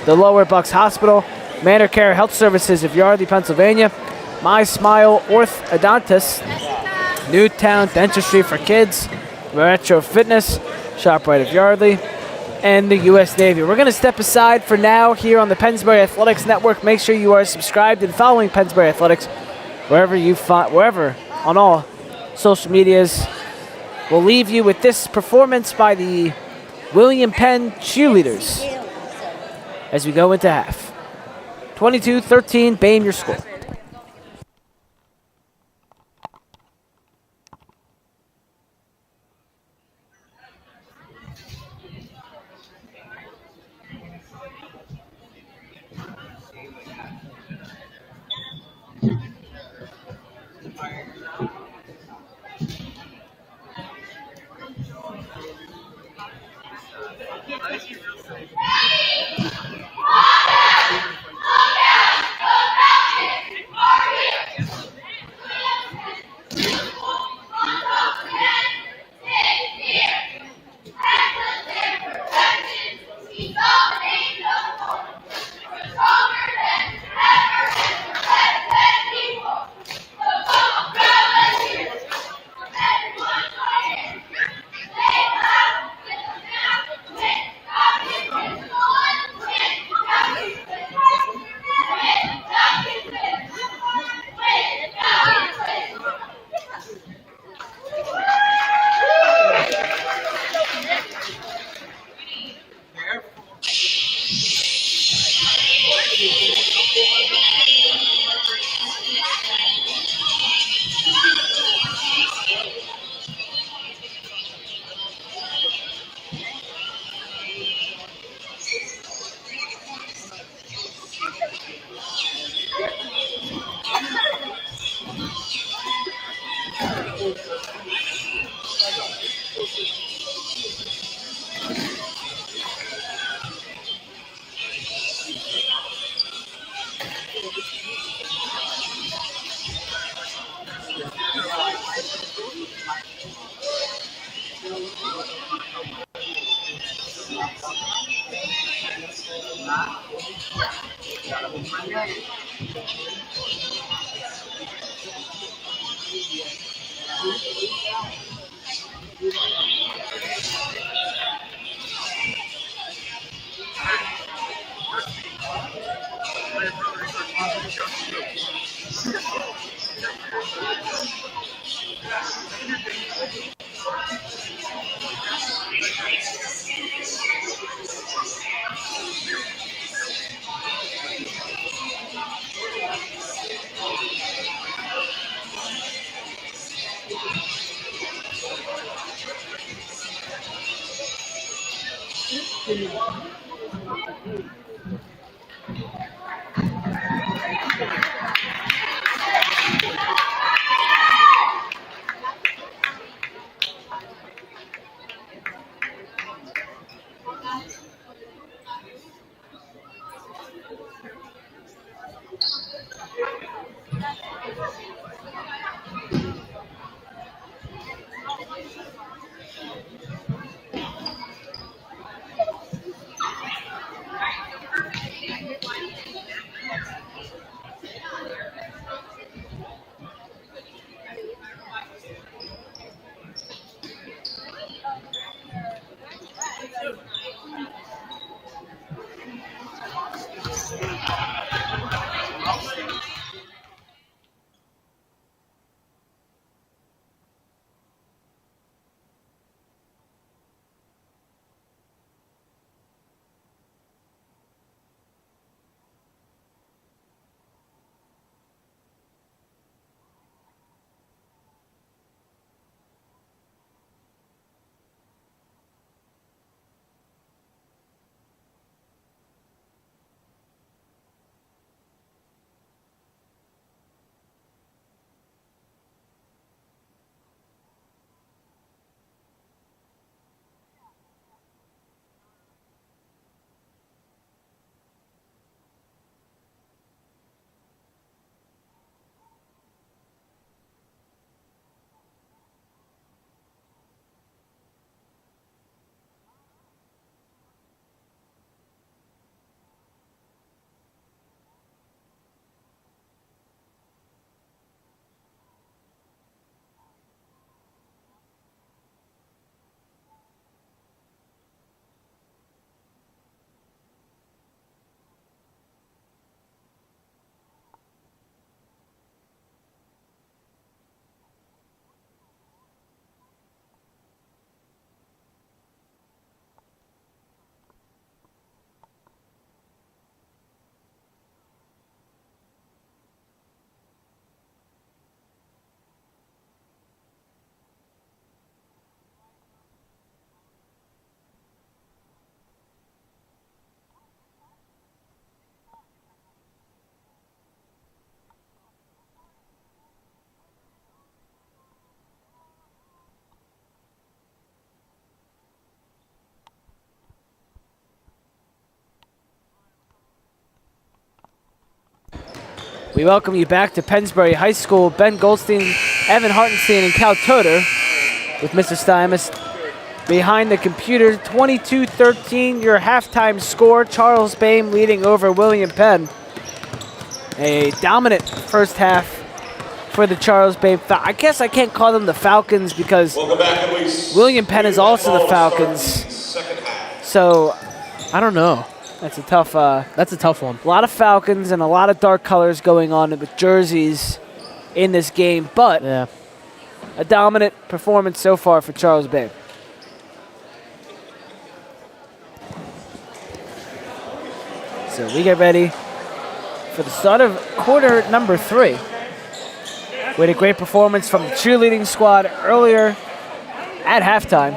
the Lower Bucks Hospital, Manor Care Health Services of Yardley, Pennsylvania, My Smile Orthodontists, Newtown Dentistry for Kids, Retro Fitness, ShopRite of Yardley, and the U.S. Navy. We're going to step aside for now here on the Pennsbury Athletics Network. Make sure you are subscribed and following Pennsbury Athletics wherever on all social medias. We'll leave you with this performance by the William Penn cheerleaders as we go into half. 22-13, BAME your score. We welcome you back to Pennsbury High School. Ben Goldstein, Evan Hartenstein, and Cal Toter with Mr. Stymus behind the computer. 22-13, your halftime score. Charles Bame leading over William Penn. A dominant first half for the Charles Bame. I guess I can't call them the Falcons because William Penn is also the Falcons. So I don't know. that's a tough. That's a tough one. A lot of Falcons and a lot of dark colors going on with jerseys in this game, but Yeah. a dominant performance so far for Charles Bame. So we get ready for the start of quarter number 3. We had a great performance from the cheerleading squad earlier at halftime.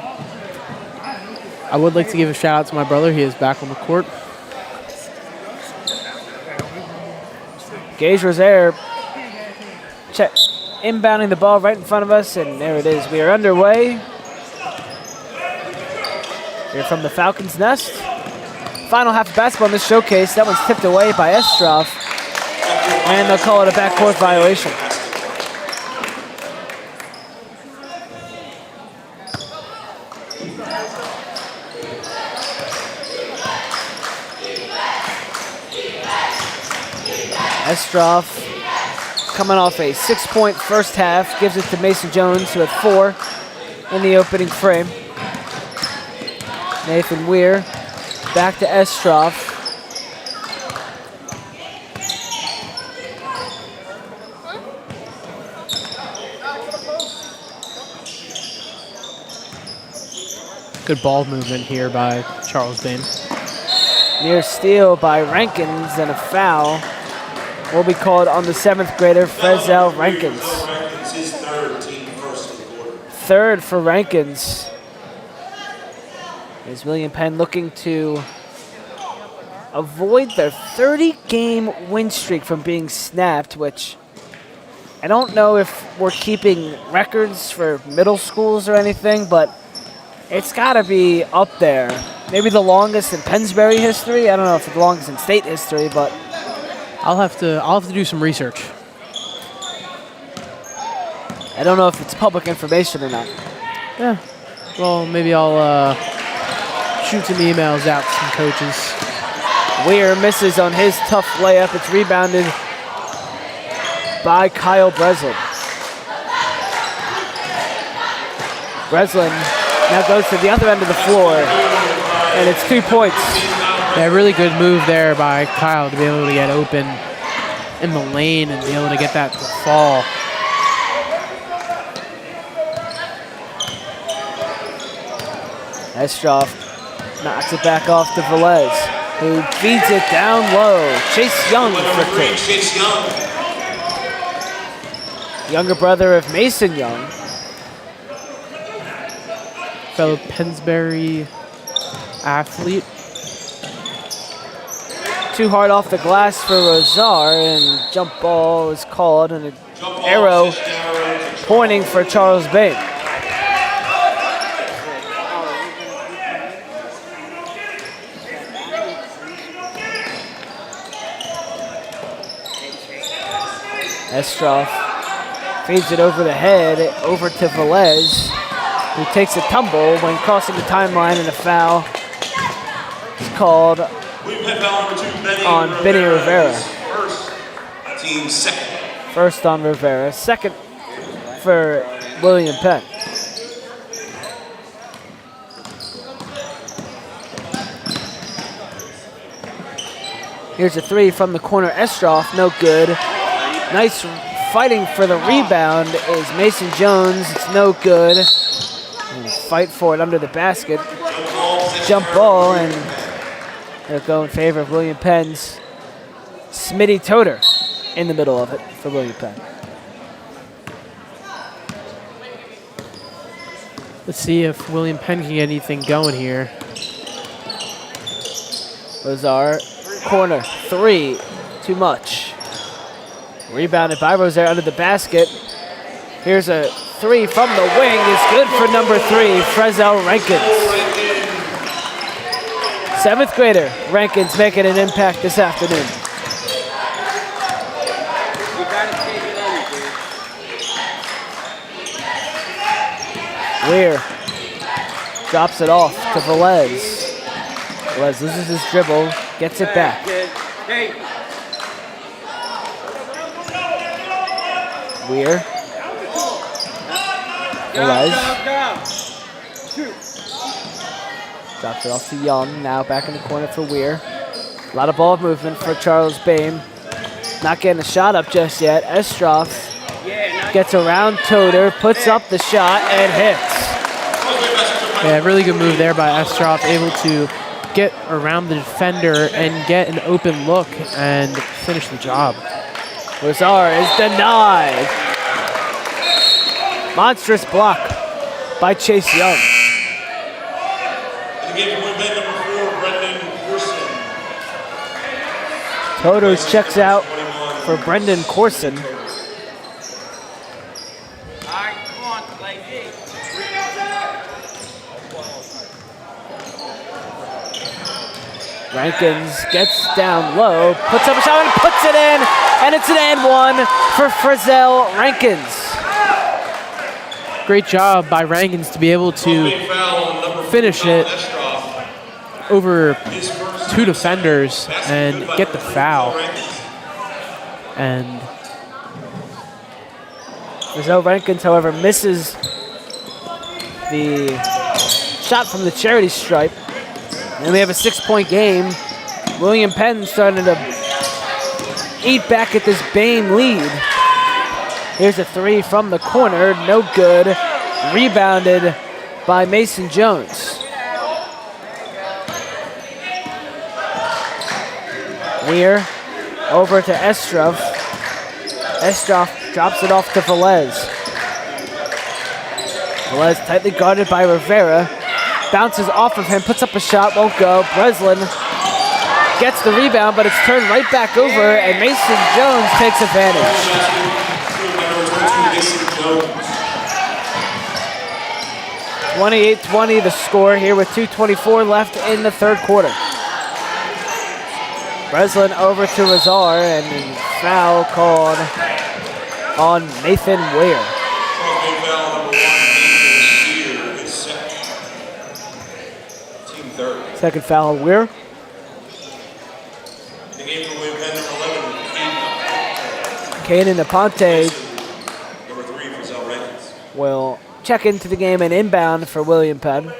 I would like to give a shout out to my brother. He is back on the court. Gage Rosaire inbounding the ball right in front of us, and there it is. We are underway. Here from the Falcons' nest. Final half of basketball in this showcase. That one's tipped away by Estroff, and they'll call it a backcourt violation. Estroff coming off a 6-point first half, gives it to Mason Jones, who had 4 in the opening frame. Nathan Weir back to Estroff. Good ball movement here by Charles Bain. Near steal by Rankins, and a foul will be called on the 7th grader, Frezel Rankins. Rankins, his third, team first of the quarter. Third for Rankins. Is William Penn looking to avoid their 30-game win streak from being snapped, which I don't know if we're keeping records for middle schools or anything, but it's got to be up there. Maybe the longest in Pennsbury history. I don't know if it's the longest in state history, but I'll have to do some research. I don't know if it's public information or not. Yeah. Well, maybe I'll shoot some emails out to some coaches. Weir misses on his tough layup. It's rebounded by Kyle Breslin. Breslin now goes to the other end of the floor, and it's 2 points. Yeah, really good move there by Kyle to be able to get open in the lane and be able to get that to fall. Estroff knocks it back off to Velez, who feeds it down low. Chase Young for 2. Chase Young. Younger brother of Mason Young. Fellow Pennsbury athlete. Too hard off the glass for Rosar, and jump ball is called, and an arrow pointing for Charles Bain. Estroff feeds it over the head, over to Velez, who takes a tumble when crossing the timeline, and a foul is called on Benny Rivera. First, team second. First on Rivera, second for William Penn. Here's a 3 from the corner. Estroff, no good. Nice fighting for the rebound is Mason Jones. It's no good. And fight for it under the basket. Jump ball, and it'll go in favor of William Penn's Smitty Toter in the middle of it for William Penn. Let's see if William Penn can get anything going here. Rosar, corner, 3, too much. Rebounded by Rosaire under the basket. Here's a 3 from the wing. It's good for number 3, Frezel Rankins. 7th grader Rankins making an impact this afternoon. Weir drops it off to Velez. Velez loses his dribble, gets it back. Weir. Velez. Drops it off to Young, now back in the corner for Weir. A lot of ball movement for Charles Bain. Not getting a shot up just yet. Estroff gets around Toter, puts up the shot, and hits. Yeah, really good move there by Estroff, able to get around the defender and get an open look and finish the job. Rosar is denied. Monstrous block by Chase Young. In the game, point man number 4, Brendan Corson. Toto checks out for Brendan Corson. Rankins gets down low, puts up a shot and puts it in, and it's an and 1 for Frezel Rankins. Great job by Rankins to be able to finish it over 2 defenders and get the foul. And Rizzo Rankins, however, misses the shot from the charity stripe. And we have a 6-point game. William Penn starting to eat back at this Bame lead. Here's a 3 from the corner, no good. Rebounded by Mason Jones. Weir over to Estrov. Estrov drops it off to Velez. Velez tightly guarded by Rivera. Bounces off of him, puts up a shot, won't go. Breslin gets the rebound, but it's turned right back over, and Mason Jones takes advantage. 28-20 the score here with 2:24 left in the third quarter. Breslin over to Razar, and a foul called on Nathan Weir. Second foul on Weir. The game for William Penn, number 11, Caden Aponte number 3 for Zell Rankins. will check into the game and inbound for William Penn.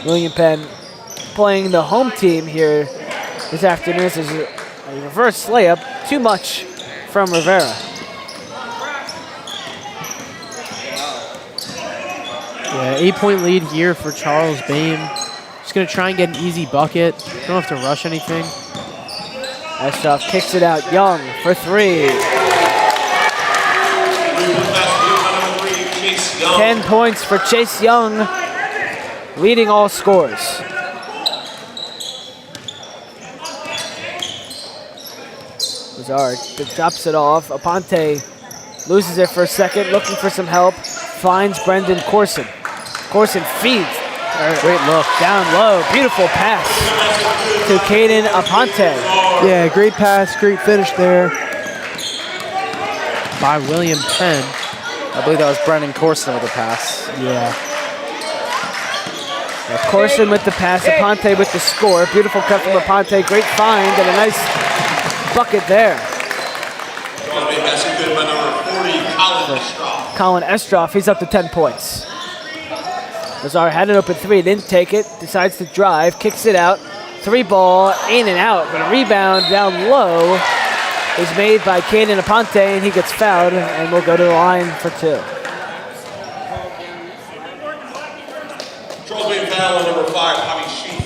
William Penn playing the home team here this afternoon. This is a reverse layup. Too much from Rivera. yeah, 8-point lead here for Charles Bame. Just going to try and get an easy bucket. Don't have to rush anything. Estrov kicks it out. Young for 3. 10 points for Chase Young, leading all scores. Lazard drops it off. Aponte loses it for a second, looking for some help. Finds Brendan Corson. Corson feeds. Great look. Down low. Beautiful pass to Caden Aponte. Yeah, great pass, great finish there by William Penn. I believe that was Brendan Corson with the pass. Yeah. Corson with the pass. Aponte with the score. Beautiful cut from Aponte. Great find and a nice bucket there. Good by number 40, Colin Estrov. Colin Estrov, he's up to 10 points. Lazar had an open 3, didn't take it, decides to drive, kicks it out. 3 ball, in and out, but a rebound down low is made by Caden Aponte, and he gets fouled, and will go to the line for 2. Charles Wayne foul on number 5, Tommy Sheep.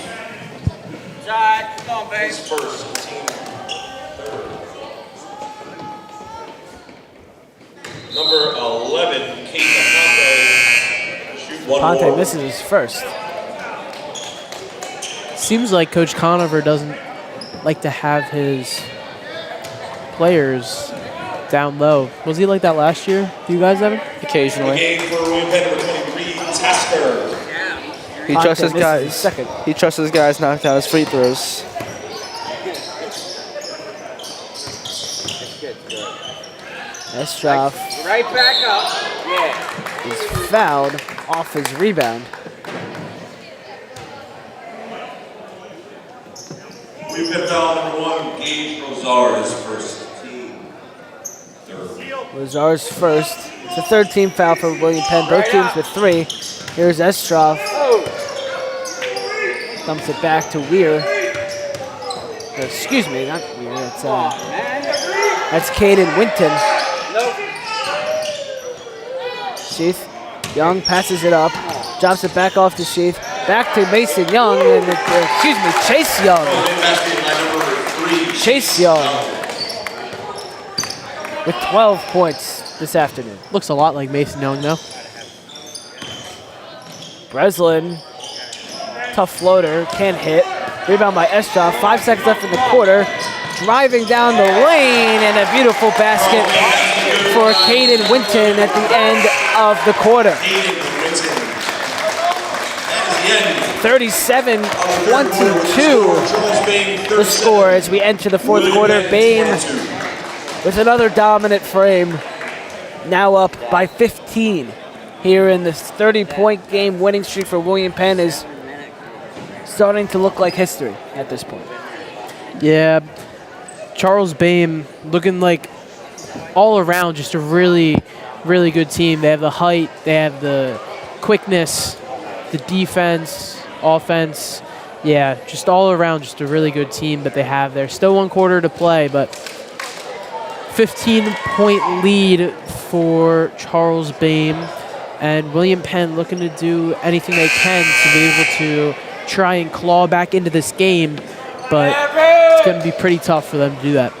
Come on, babe. His first, team third. Number 11, Kate Aponte. Shoot one Aponte more. misses his first. Seems like Coach Conover doesn't like to have his players down low. Was he like that last year? Do you guys have it? The Occasionally. game for William Penn, number 23, Tasker. He trusts his misses his guys. second. He trusts his guys knock down his free throws. Estrov Right back up. Yeah. is fouled off his rebound. William Penn foul number 1, Gage Rosar, his first team third. Lazar's first. It's the third team foul for William Penn. Both teams with 3. Here's Estrov. Dumps it back to Weir. Excuse me, not Weir. That's Caden Winton. Sheath. Young passes it up. Drops it back off to Sheath. Back to Mason Young. And Chase Young. Chase Young with 12 points this afternoon. Looks a lot like Mason Young, though. Breslin, tough floater, can't hit. Rebound by Estrov. 5 seconds left in the quarter. Driving down the lane, and a beautiful basket for Caden Winton at the end of the quarter. 37-22 the score as we enter the fourth quarter. Bame with another dominant frame, now up by 15 here in this 30-point game. Winning streak for William Penn is starting to look like history at this point. Yeah. Charles Bame looking like all around just a really, really good team. They have the height, they have the quickness, the defense, offense. Yeah, just all around just a really good team that they have there. Still 1 quarter to play, but 15-point lead for Charles Bame. And William Penn looking to do anything they can to be able to try and claw back into this game, but it's going to be pretty tough for them to do that.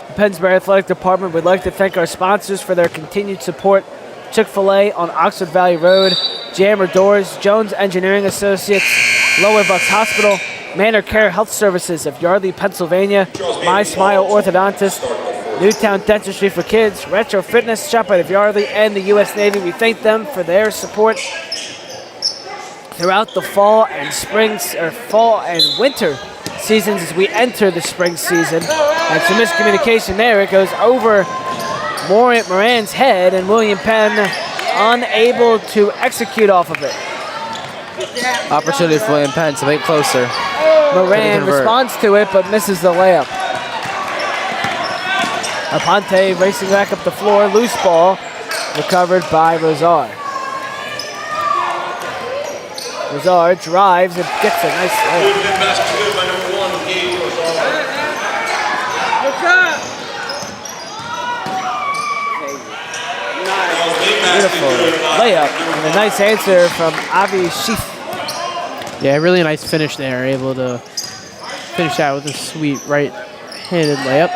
The Pennsbury Athletic Department would like to thank our sponsors for their continued support. Chick-fil-A on Oxford Valley Road, Jammer Doors, Jones Engineering Associates, Lower Bucks Hospital, Manor Care Health Services of Yardley, Pennsylvania, My Smile Orthodontist, Newtown Dentistry for Kids, Retro Fitness, ShopRite of Yardley, and the U.S. Navy. We thank them for their support throughout the fall and winter seasons as we enter the spring season. And some miscommunication there. It goes over Moran's head, and William Penn unable to execute off of it. Opportunity for William Penn to make it closer. Moran responds to it, but misses the layup. Aponte racing back up the floor, loose ball, recovered by Rosar. Rosar drives and gets a nice layup. Beautiful layup and a nice answer from Avi Sheaf. Yeah, really nice finish there. Able to finish out with a sweet right-handed layup.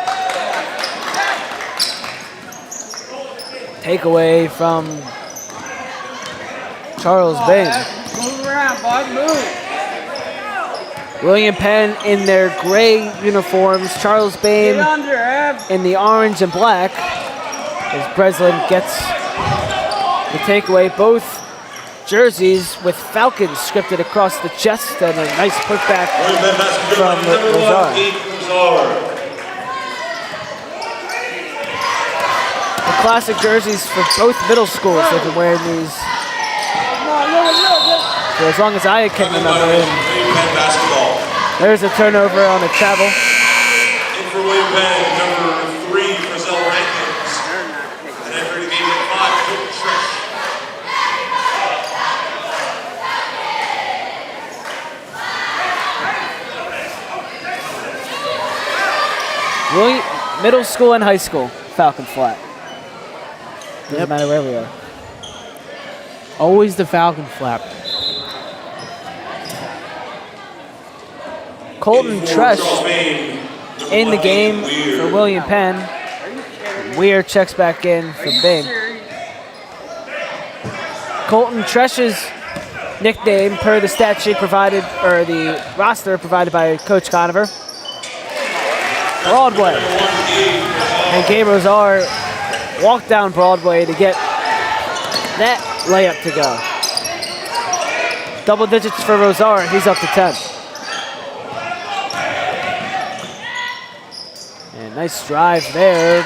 Takeaway from Charles Bame. Move around, bud. Move. William Penn in their gray uniforms. Charles Get Bame under, Ev. in the orange and black. As Breslin gets the takeaway. Both jerseys with Falcons scripted across the chest, and a nice putback from Rosar. The classic jerseys for both middle schools. They've been wearing these for as long as I can remember. And there's a turnover on a travel. In for William Penn, number 3, Brazil Rankins. And entering the game at 5, Colton Trish. Middle school and high school, Falcon flat. Doesn't matter where we are. Always the Falcon flap. Colton Tresh in the game for William Penn. Weir checks back in for Bing. Colton Tresh's nickname per the stat sheet provided, or the roster provided by Coach Conover. Broadway. And Gabe Rosar walked down Broadway to get that layup to go. Double digits for Rosar, and he's up to 10. And nice drive there.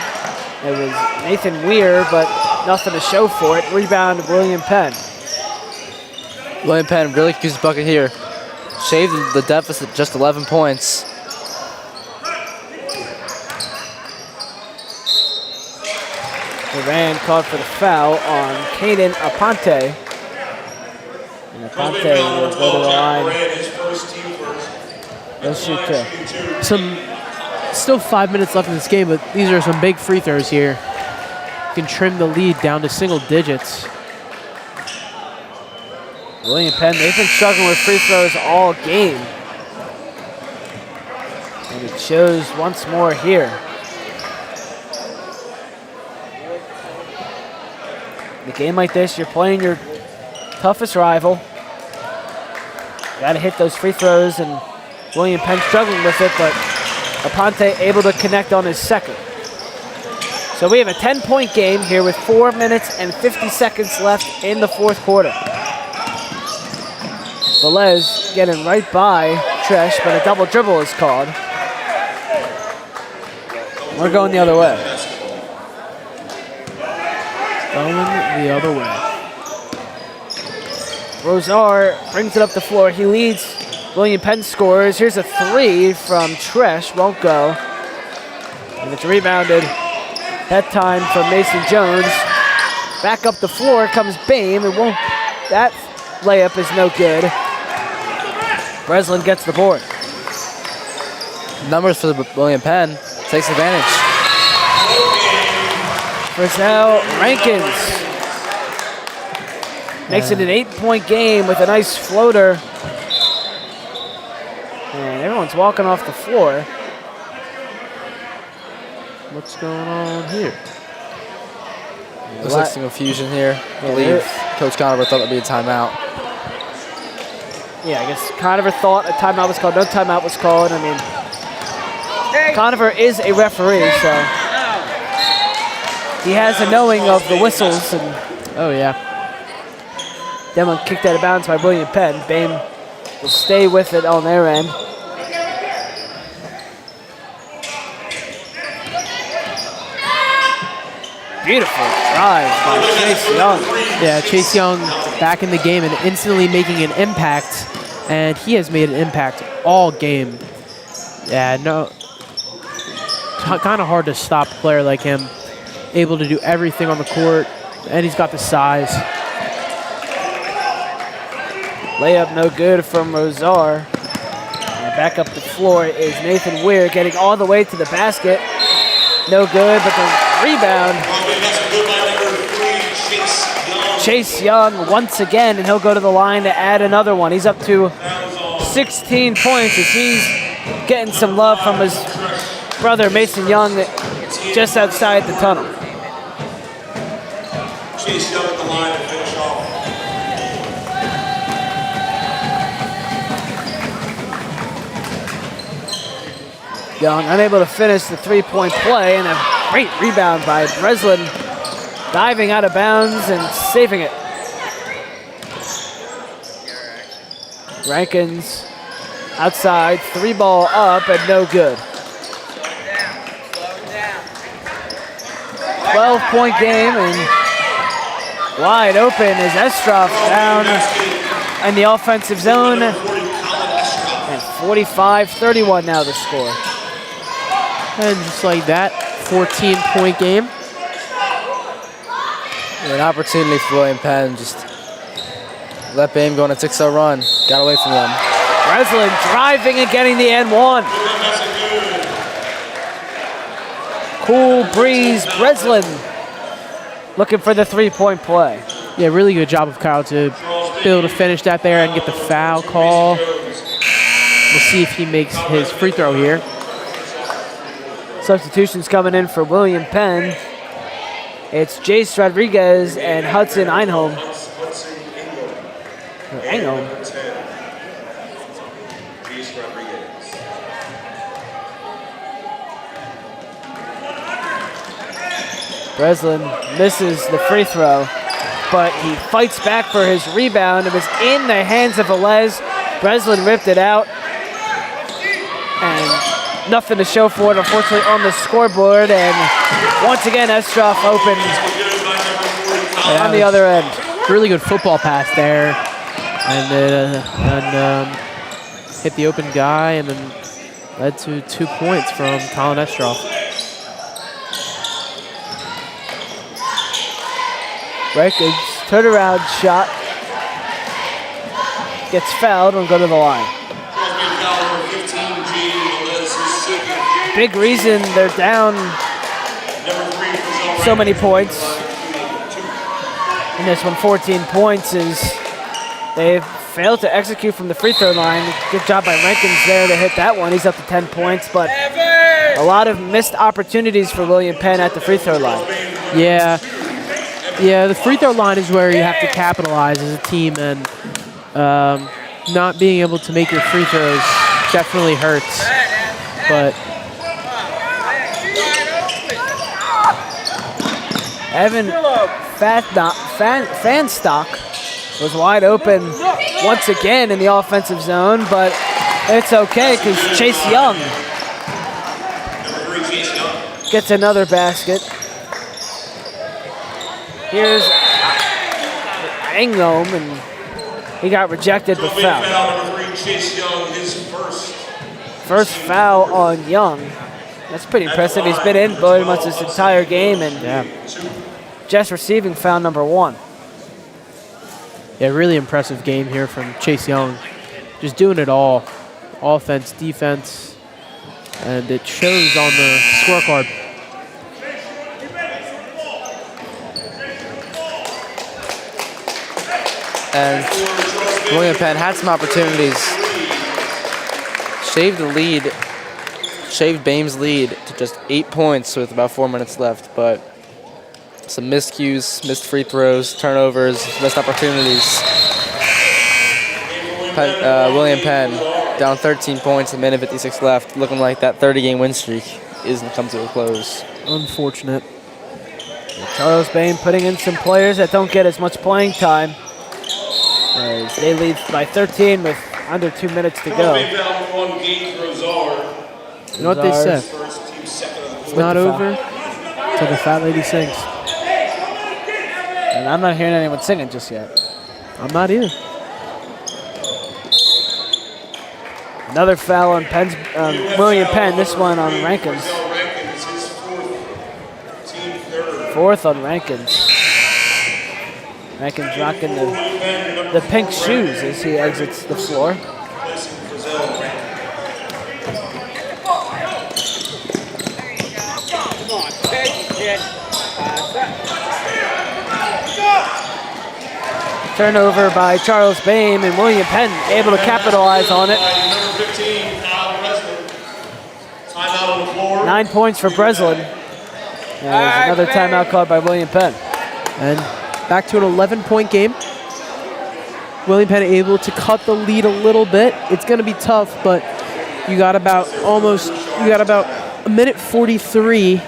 It was Nathan Weir, but nothing to show for it. Rebound, William Penn. William Penn really used the bucket here. Shaved the deficit just 11 points. Duran called for the foul on Caden Aponte. And Aponte will go to the line. He'll shoot two. Still 5 minutes left in this game, but these are some big free throws here. You can trim the lead down to single digits. William Penn, they've been struggling with free throws all game. And it shows once more here. In a game like this, you're playing your toughest rival. Got to hit those free throws, and William Penn struggling with it, but Aponte able to connect on his second. So we have a 10-point game here with 4 minutes and 50 seconds left in the fourth quarter. Velez getting right by Tresh, but a double dribble is called. We're going the other way. Going the other way. Rosar brings it up the floor. He leads. William Penn scores. Here's a three from Tresh. Won't go. And it's rebounded. That time from Mason Jones. Back up the floor comes Bame. That layup is no good. Breslin gets the board. Numbers for the William Penn. Takes advantage. Frizzell Rankins makes it an 8-point game with a nice floater. And everyone's walking off the floor. What's going on here? Looks like some confusion here. I believe Coach Conover thought that'd be a timeout. Yeah, I guess Conover thought a timeout was called. No timeout was called. I mean, Conover is a referee, so he has a knowing of the whistles. And Oh, yeah. then one kicked out of bounds by William Penn. Bame will stay with it on their end. Beautiful drive by Chase Young. Yeah, Chase Young back in the game and instantly making an impact, and he has made an impact all game. Yeah, no, kind of hard to stop a player like him, able to do everything on the court, and he's got the size. Layup no good from Rosar. And back up the floor is Nathan Weir getting all the way to the basket. No good, but the rebound. Chase Young once again, and he'll go to the line to add another one. He's up to 16 points as he's getting some love from his brother Mason Young just outside the tunnel. Chase Young at the line to finish off. Young unable to finish the three-point play, and a great rebound by Breslin, diving out of bounds and saving it. Rankins outside, 3-ball up and no good. 12-point game and wide open is Estroff down in the offensive zone. And 45-31 now the score. And just like that, 14-point game. An opportunity for William Penn. Just let Bame go on a 6-0 run. Got away from them. Breslin driving and getting the N1. Cool breeze, Breslin looking for the three-point play. Yeah, really good job of Kyle to be able to finish that there and get the foul call. We'll see if he makes his free throw here. Substitutions coming in for William Penn. It's Jace Rodriguez and Hudson Einholm. Einholm. Breslin misses the free throw, but he fights back for his rebound. It was in the hands of Velez. Breslin ripped it out, and nothing to show for it, unfortunately, on the scoreboard. And once again, Estroff open on the other end. Really good football pass there, and hit the open guy, and then led to 2 points from Colin Estroff. Rankins, turnaround shot. Gets fouled and go to the line. Big reason they're down so many points in this one, 14 points, is they've failed to execute from the free throw line. Good job by Rankins there to hit that one. He's up to 10 points, but a lot of missed opportunities for William Penn at the free throw line. Yeah, the free throw line is where you have to capitalize as a team, and not being able to make your free throws definitely hurts. But Evan Fanstock was wide open once again in the offensive zone, but it's okay because Chase Young gets another basket. Here's Angome, and he got rejected but fouled. First foul on Young. That's pretty impressive. He's been in pretty much this entire game and just receiving foul number 1. Yeah, really impressive game here from Chase Young. Just doing it all. Offense, defense, and it shows on the scorecard. And William Penn had some opportunities. Shaved Bame's lead to just 8 points with about 4 minutes left, but some miscues, missed free throws, turnovers, missed opportunities. William Penn down 13 points, a minute 56 left, looking like that 30-game win streak isn't come to a close. Unfortunate. Charles Bame putting in some players that don't get as much playing time. As they lead by 13 with under 2 minutes to go. They found 1 Gage Rosar. You know what they say? First team second on the It's not over until the fat lady sings. And I'm not hearing anyone singing just yet. I'm not either. Another foul on William Penn, this one on Rankins. Rankins, his 4th, team 3rd. 4th on Rankins. Rankins rocking the pink shoes as he exits the floor. Come on, take it. Turnover by Charles Bame, and William Penn able to capitalize on it. Number 15, Kyle Breslin. Timeout on the floor. 9 points for Breslin. And there's another timeout called by William Penn. And back to an 11-point game. William Penn able to cut the lead a little bit. It's going to be tough, but you got about a minute 43.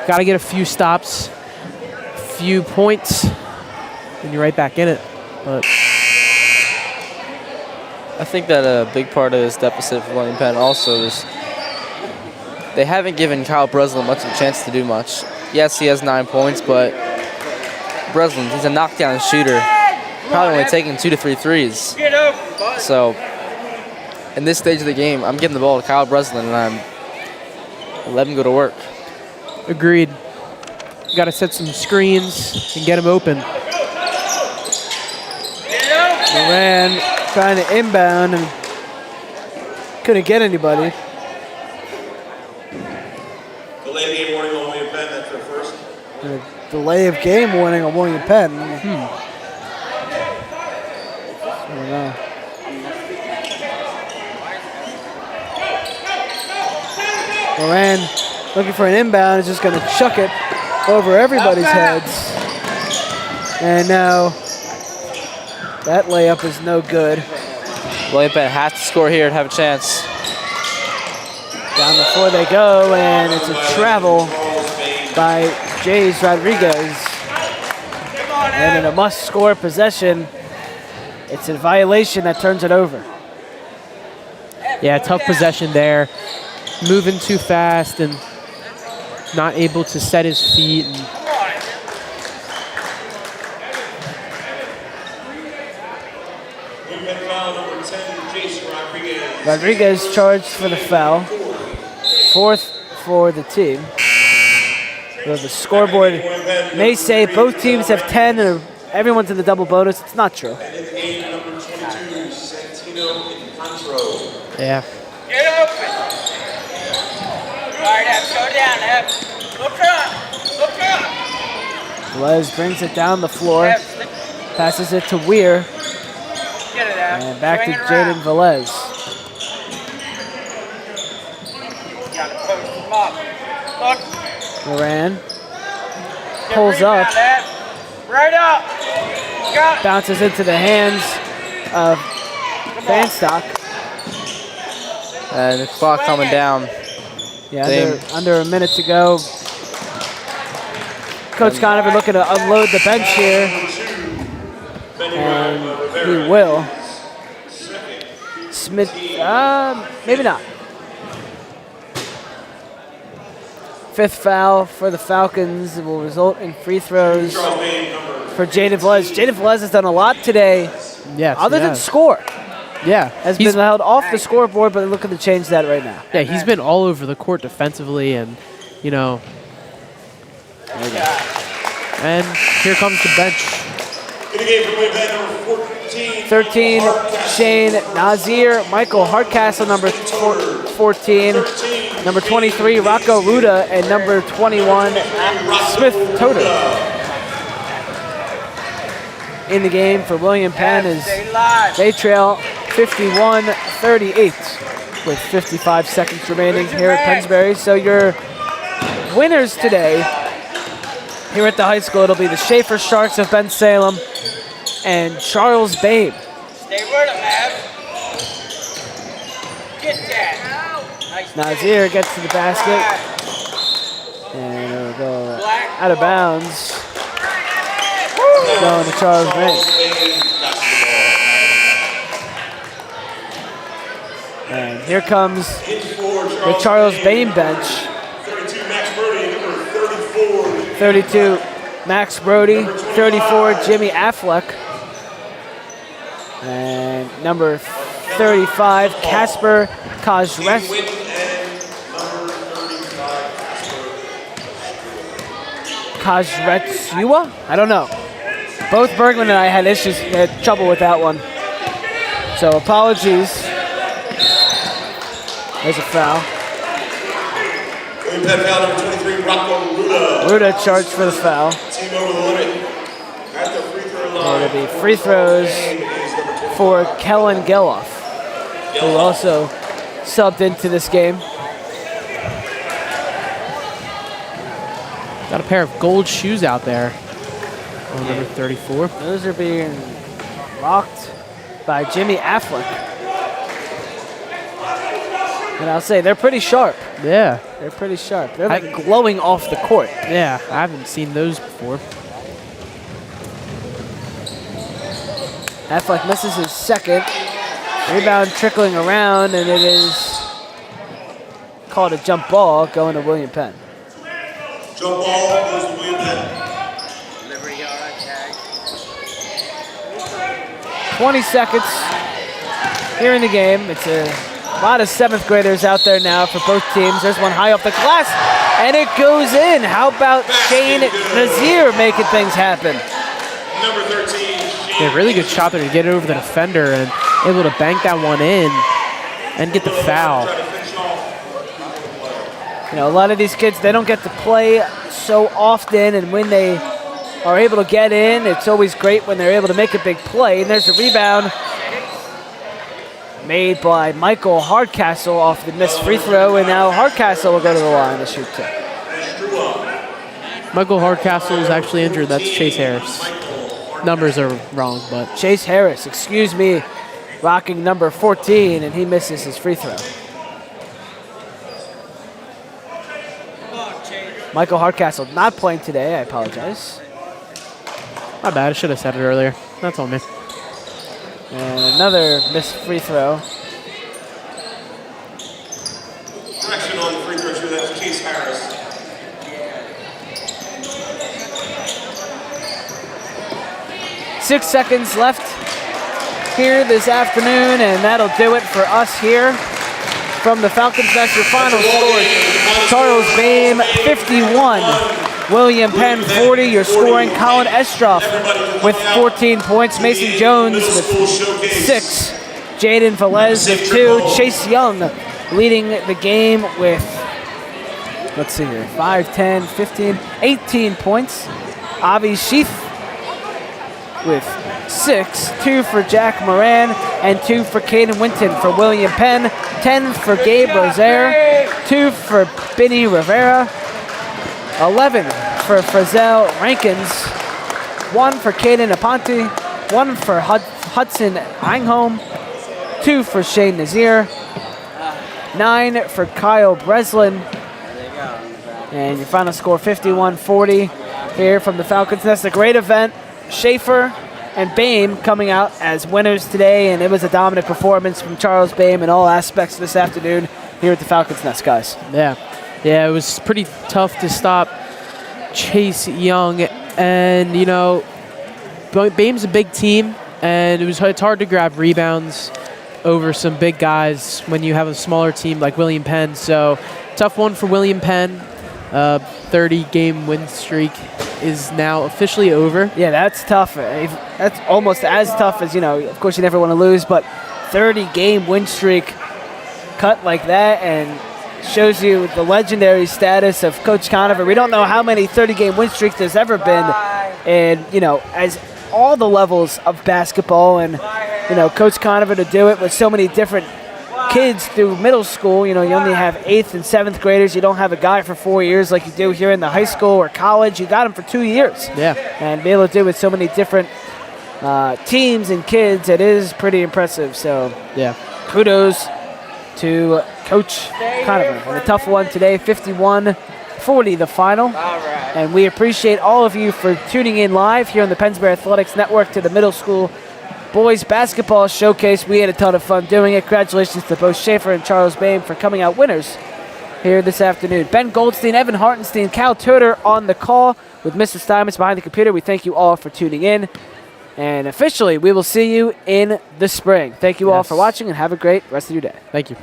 Got to get a few stops, few points, and you're right back in it. But I think that a big part of this deficit for William Penn also is they haven't given Kyle Breslin much of a chance to do much. Yes, he has 9 points, but Breslin, he's a knockdown shooter. Probably only taking 2 to 3 threes. Get up, bud. So, in this stage of the game, I'm giving the ball to Kyle Breslin, and I'm let him go to work. agreed. Got to set some screens and get him open. Moran trying to inbound and couldn't get anybody. Delay game warning on William Penn, that's their first. And a delay of game warning on William Penn. I don't know. Moran looking for an inbound, is just going to chuck it over everybody's heads. And now that layup is no good. William Penn has to score here to have a chance. Down the floor they go, and it's a travel by Jays Rodriguez. And in a must-score possession, it's a violation that turns it over. Yeah, tough possession there. Moving too fast and not able to set his feet. And Rodriguez charged for the foul. Fourth for the team. So the scoreboard may say both teams have 10 and everyone's in the double bonus. It's not true. yeah. Get open. All right, Ev, go down, Ev. Look up. Look up. Velez brings it down the floor. Ev, Passes it to Weir. get it, Ev. And back to Swing it Jaden around. Velez. Gotta post him up. Look. Moran Get pulls rebound, up. Ev. Right up. Go. Bounces into the hands of Vanstock. And the clock coming down. Yeah, under a minute to go. Coach Conover looking to unload the bench here. And he will. Smith, maybe not. Fifth foul for the Falcons will result in free throws for Jaden Velez. Jaden Velez has done a lot today Yes. other than yes. score. Yeah, has been held off the scoreboard, but they're looking to change that right now. Yeah, he's been all over the court defensively, and you know. And here comes the bench. In the game for win back number 14. 13, Shane Nazir. Michael Hardcastle, number 14. Number 23, Rocco Ruda. And number 21, Smith Toter. In the game for William Penn is they trail 51-38 with 55 seconds remaining here at Pennsbury. So your winners today here at the high school, it'll be the Schaefer Sharks of Ben Salem and Charles Babe. Stay with him, Ab. Get that. Nice Nazir gets to the basket. And it'll go out of bounds. Going to Charles Babe. And here comes the Charles Bain bench. 32, Max Brody. 34, Jimmy Affleck. And number 35, Casper Kajretsua? I don't know. Both Bergman and I had trouble with that one. So apologies. There's a foul. William Penn foul number 23, Rocco Ruda. Ruda charged for the foul. Team over the limit. At the free throw line. It'll be free throws for Kellen Geloff, who also subbed into this game. Got a pair of gold shoes out there. Oh, number 34. Those are being rocked by Jimmy Affleck. And I'll say, they're pretty sharp. Yeah. They're pretty sharp. They're like glowing off the court. Yeah, I haven't seen those before. Affleck misses his second. Rebound trickling around, and it is called a jump ball going to William Penn. Jump ball goes to William Penn. 20 seconds here in the game. It's a lot of 7th graders out there now for both teams. There's one high off the glass, and it goes in. How about Shane Nazir making things happen? Number 13. Yeah, really good shot there to get it over the defender and able to bank that one in and get the foul. You know, a lot of these kids, they don't get to play so often, and when they are able to get in, it's always great when they're able to make a big play. And there's a rebound made by Michael Hardcastle off the missed free throw, and now Hardcastle will go to the line to shoot two. Michael Hardcastle is actually injured. That's Chase Harris. Numbers are wrong, but Chase Harris, excuse me, rocking number 14, and he misses his free throw. Michael Hardcastle not playing today. I apologize. my bad. I should have said it earlier. That's on me. And another missed free throw. Correction on the free throw shooter, that's Chase Harris. Six seconds left here this afternoon, and that'll do it for us here from the Falcons Nest. Your final score, Charles Bain 51, William Penn 40. Your scoring, Colin Estroff with 14 points, Mason Jones with 6, Jaden Velez with 2, Chase Young leading the game with, let's see here, 5, 10, 15, 18 points. Avi Sheath with 6, 2 for Jack Moran, and 2 for Caden Winton for William Penn, 10 for Gabe Rozier, 2 for Benny Rivera, 11 for Frizzell Rankins, 1 for Caden Aponte, 1 for Hudson Engholm, 2 for Shane Nazir, 9 for Kyle Breslin, and your final score 51-40 here from the Falcons Nest. A great event. Schaefer and Bain coming out as winners today, and it was a dominant performance from Charles Bain in all aspects this afternoon here at the Falcons Nest, guys. Yeah, it was pretty tough to stop Chase Young, and you know, Bain's a big team, and it's hard to grab rebounds over some big guys when you have a smaller team like William Penn. So tough one for William Penn. 30-game win streak is now officially over. Yeah, that's tough. That's almost as tough as, of course you never want to lose, but 30-game win streak cut like that and shows you the legendary status of Coach Conover. We don't know how many 30-game win streaks there's ever been, and, as all the levels of basketball, and, Coach Conover to do it with so many different kids through middle school. You only have 8th and 7th graders. You don't have a guy for 4 years like you do here in the high school or college. You got him for 2 years. Yeah. And be able to do it with so many different teams and kids, it is pretty impressive. So, yeah, kudos to Coach Conover. And a tough one today, 51-40 the final. And we appreciate all of you for tuning in live here on the Pennsbury Athletics Network to the middle school boys basketball showcase. We had a ton of fun doing it. Congratulations to both Schaefer and Charles Bain for coming out winners here this afternoon. Ben Goldstein, Evan Hartenstein, Cal Tudor on the call with Mr. Steinmetz behind the computer. We thank you all for tuning in. And officially, we will see you in the spring. Thank you all for watching, and have a great rest of your day. Thank you.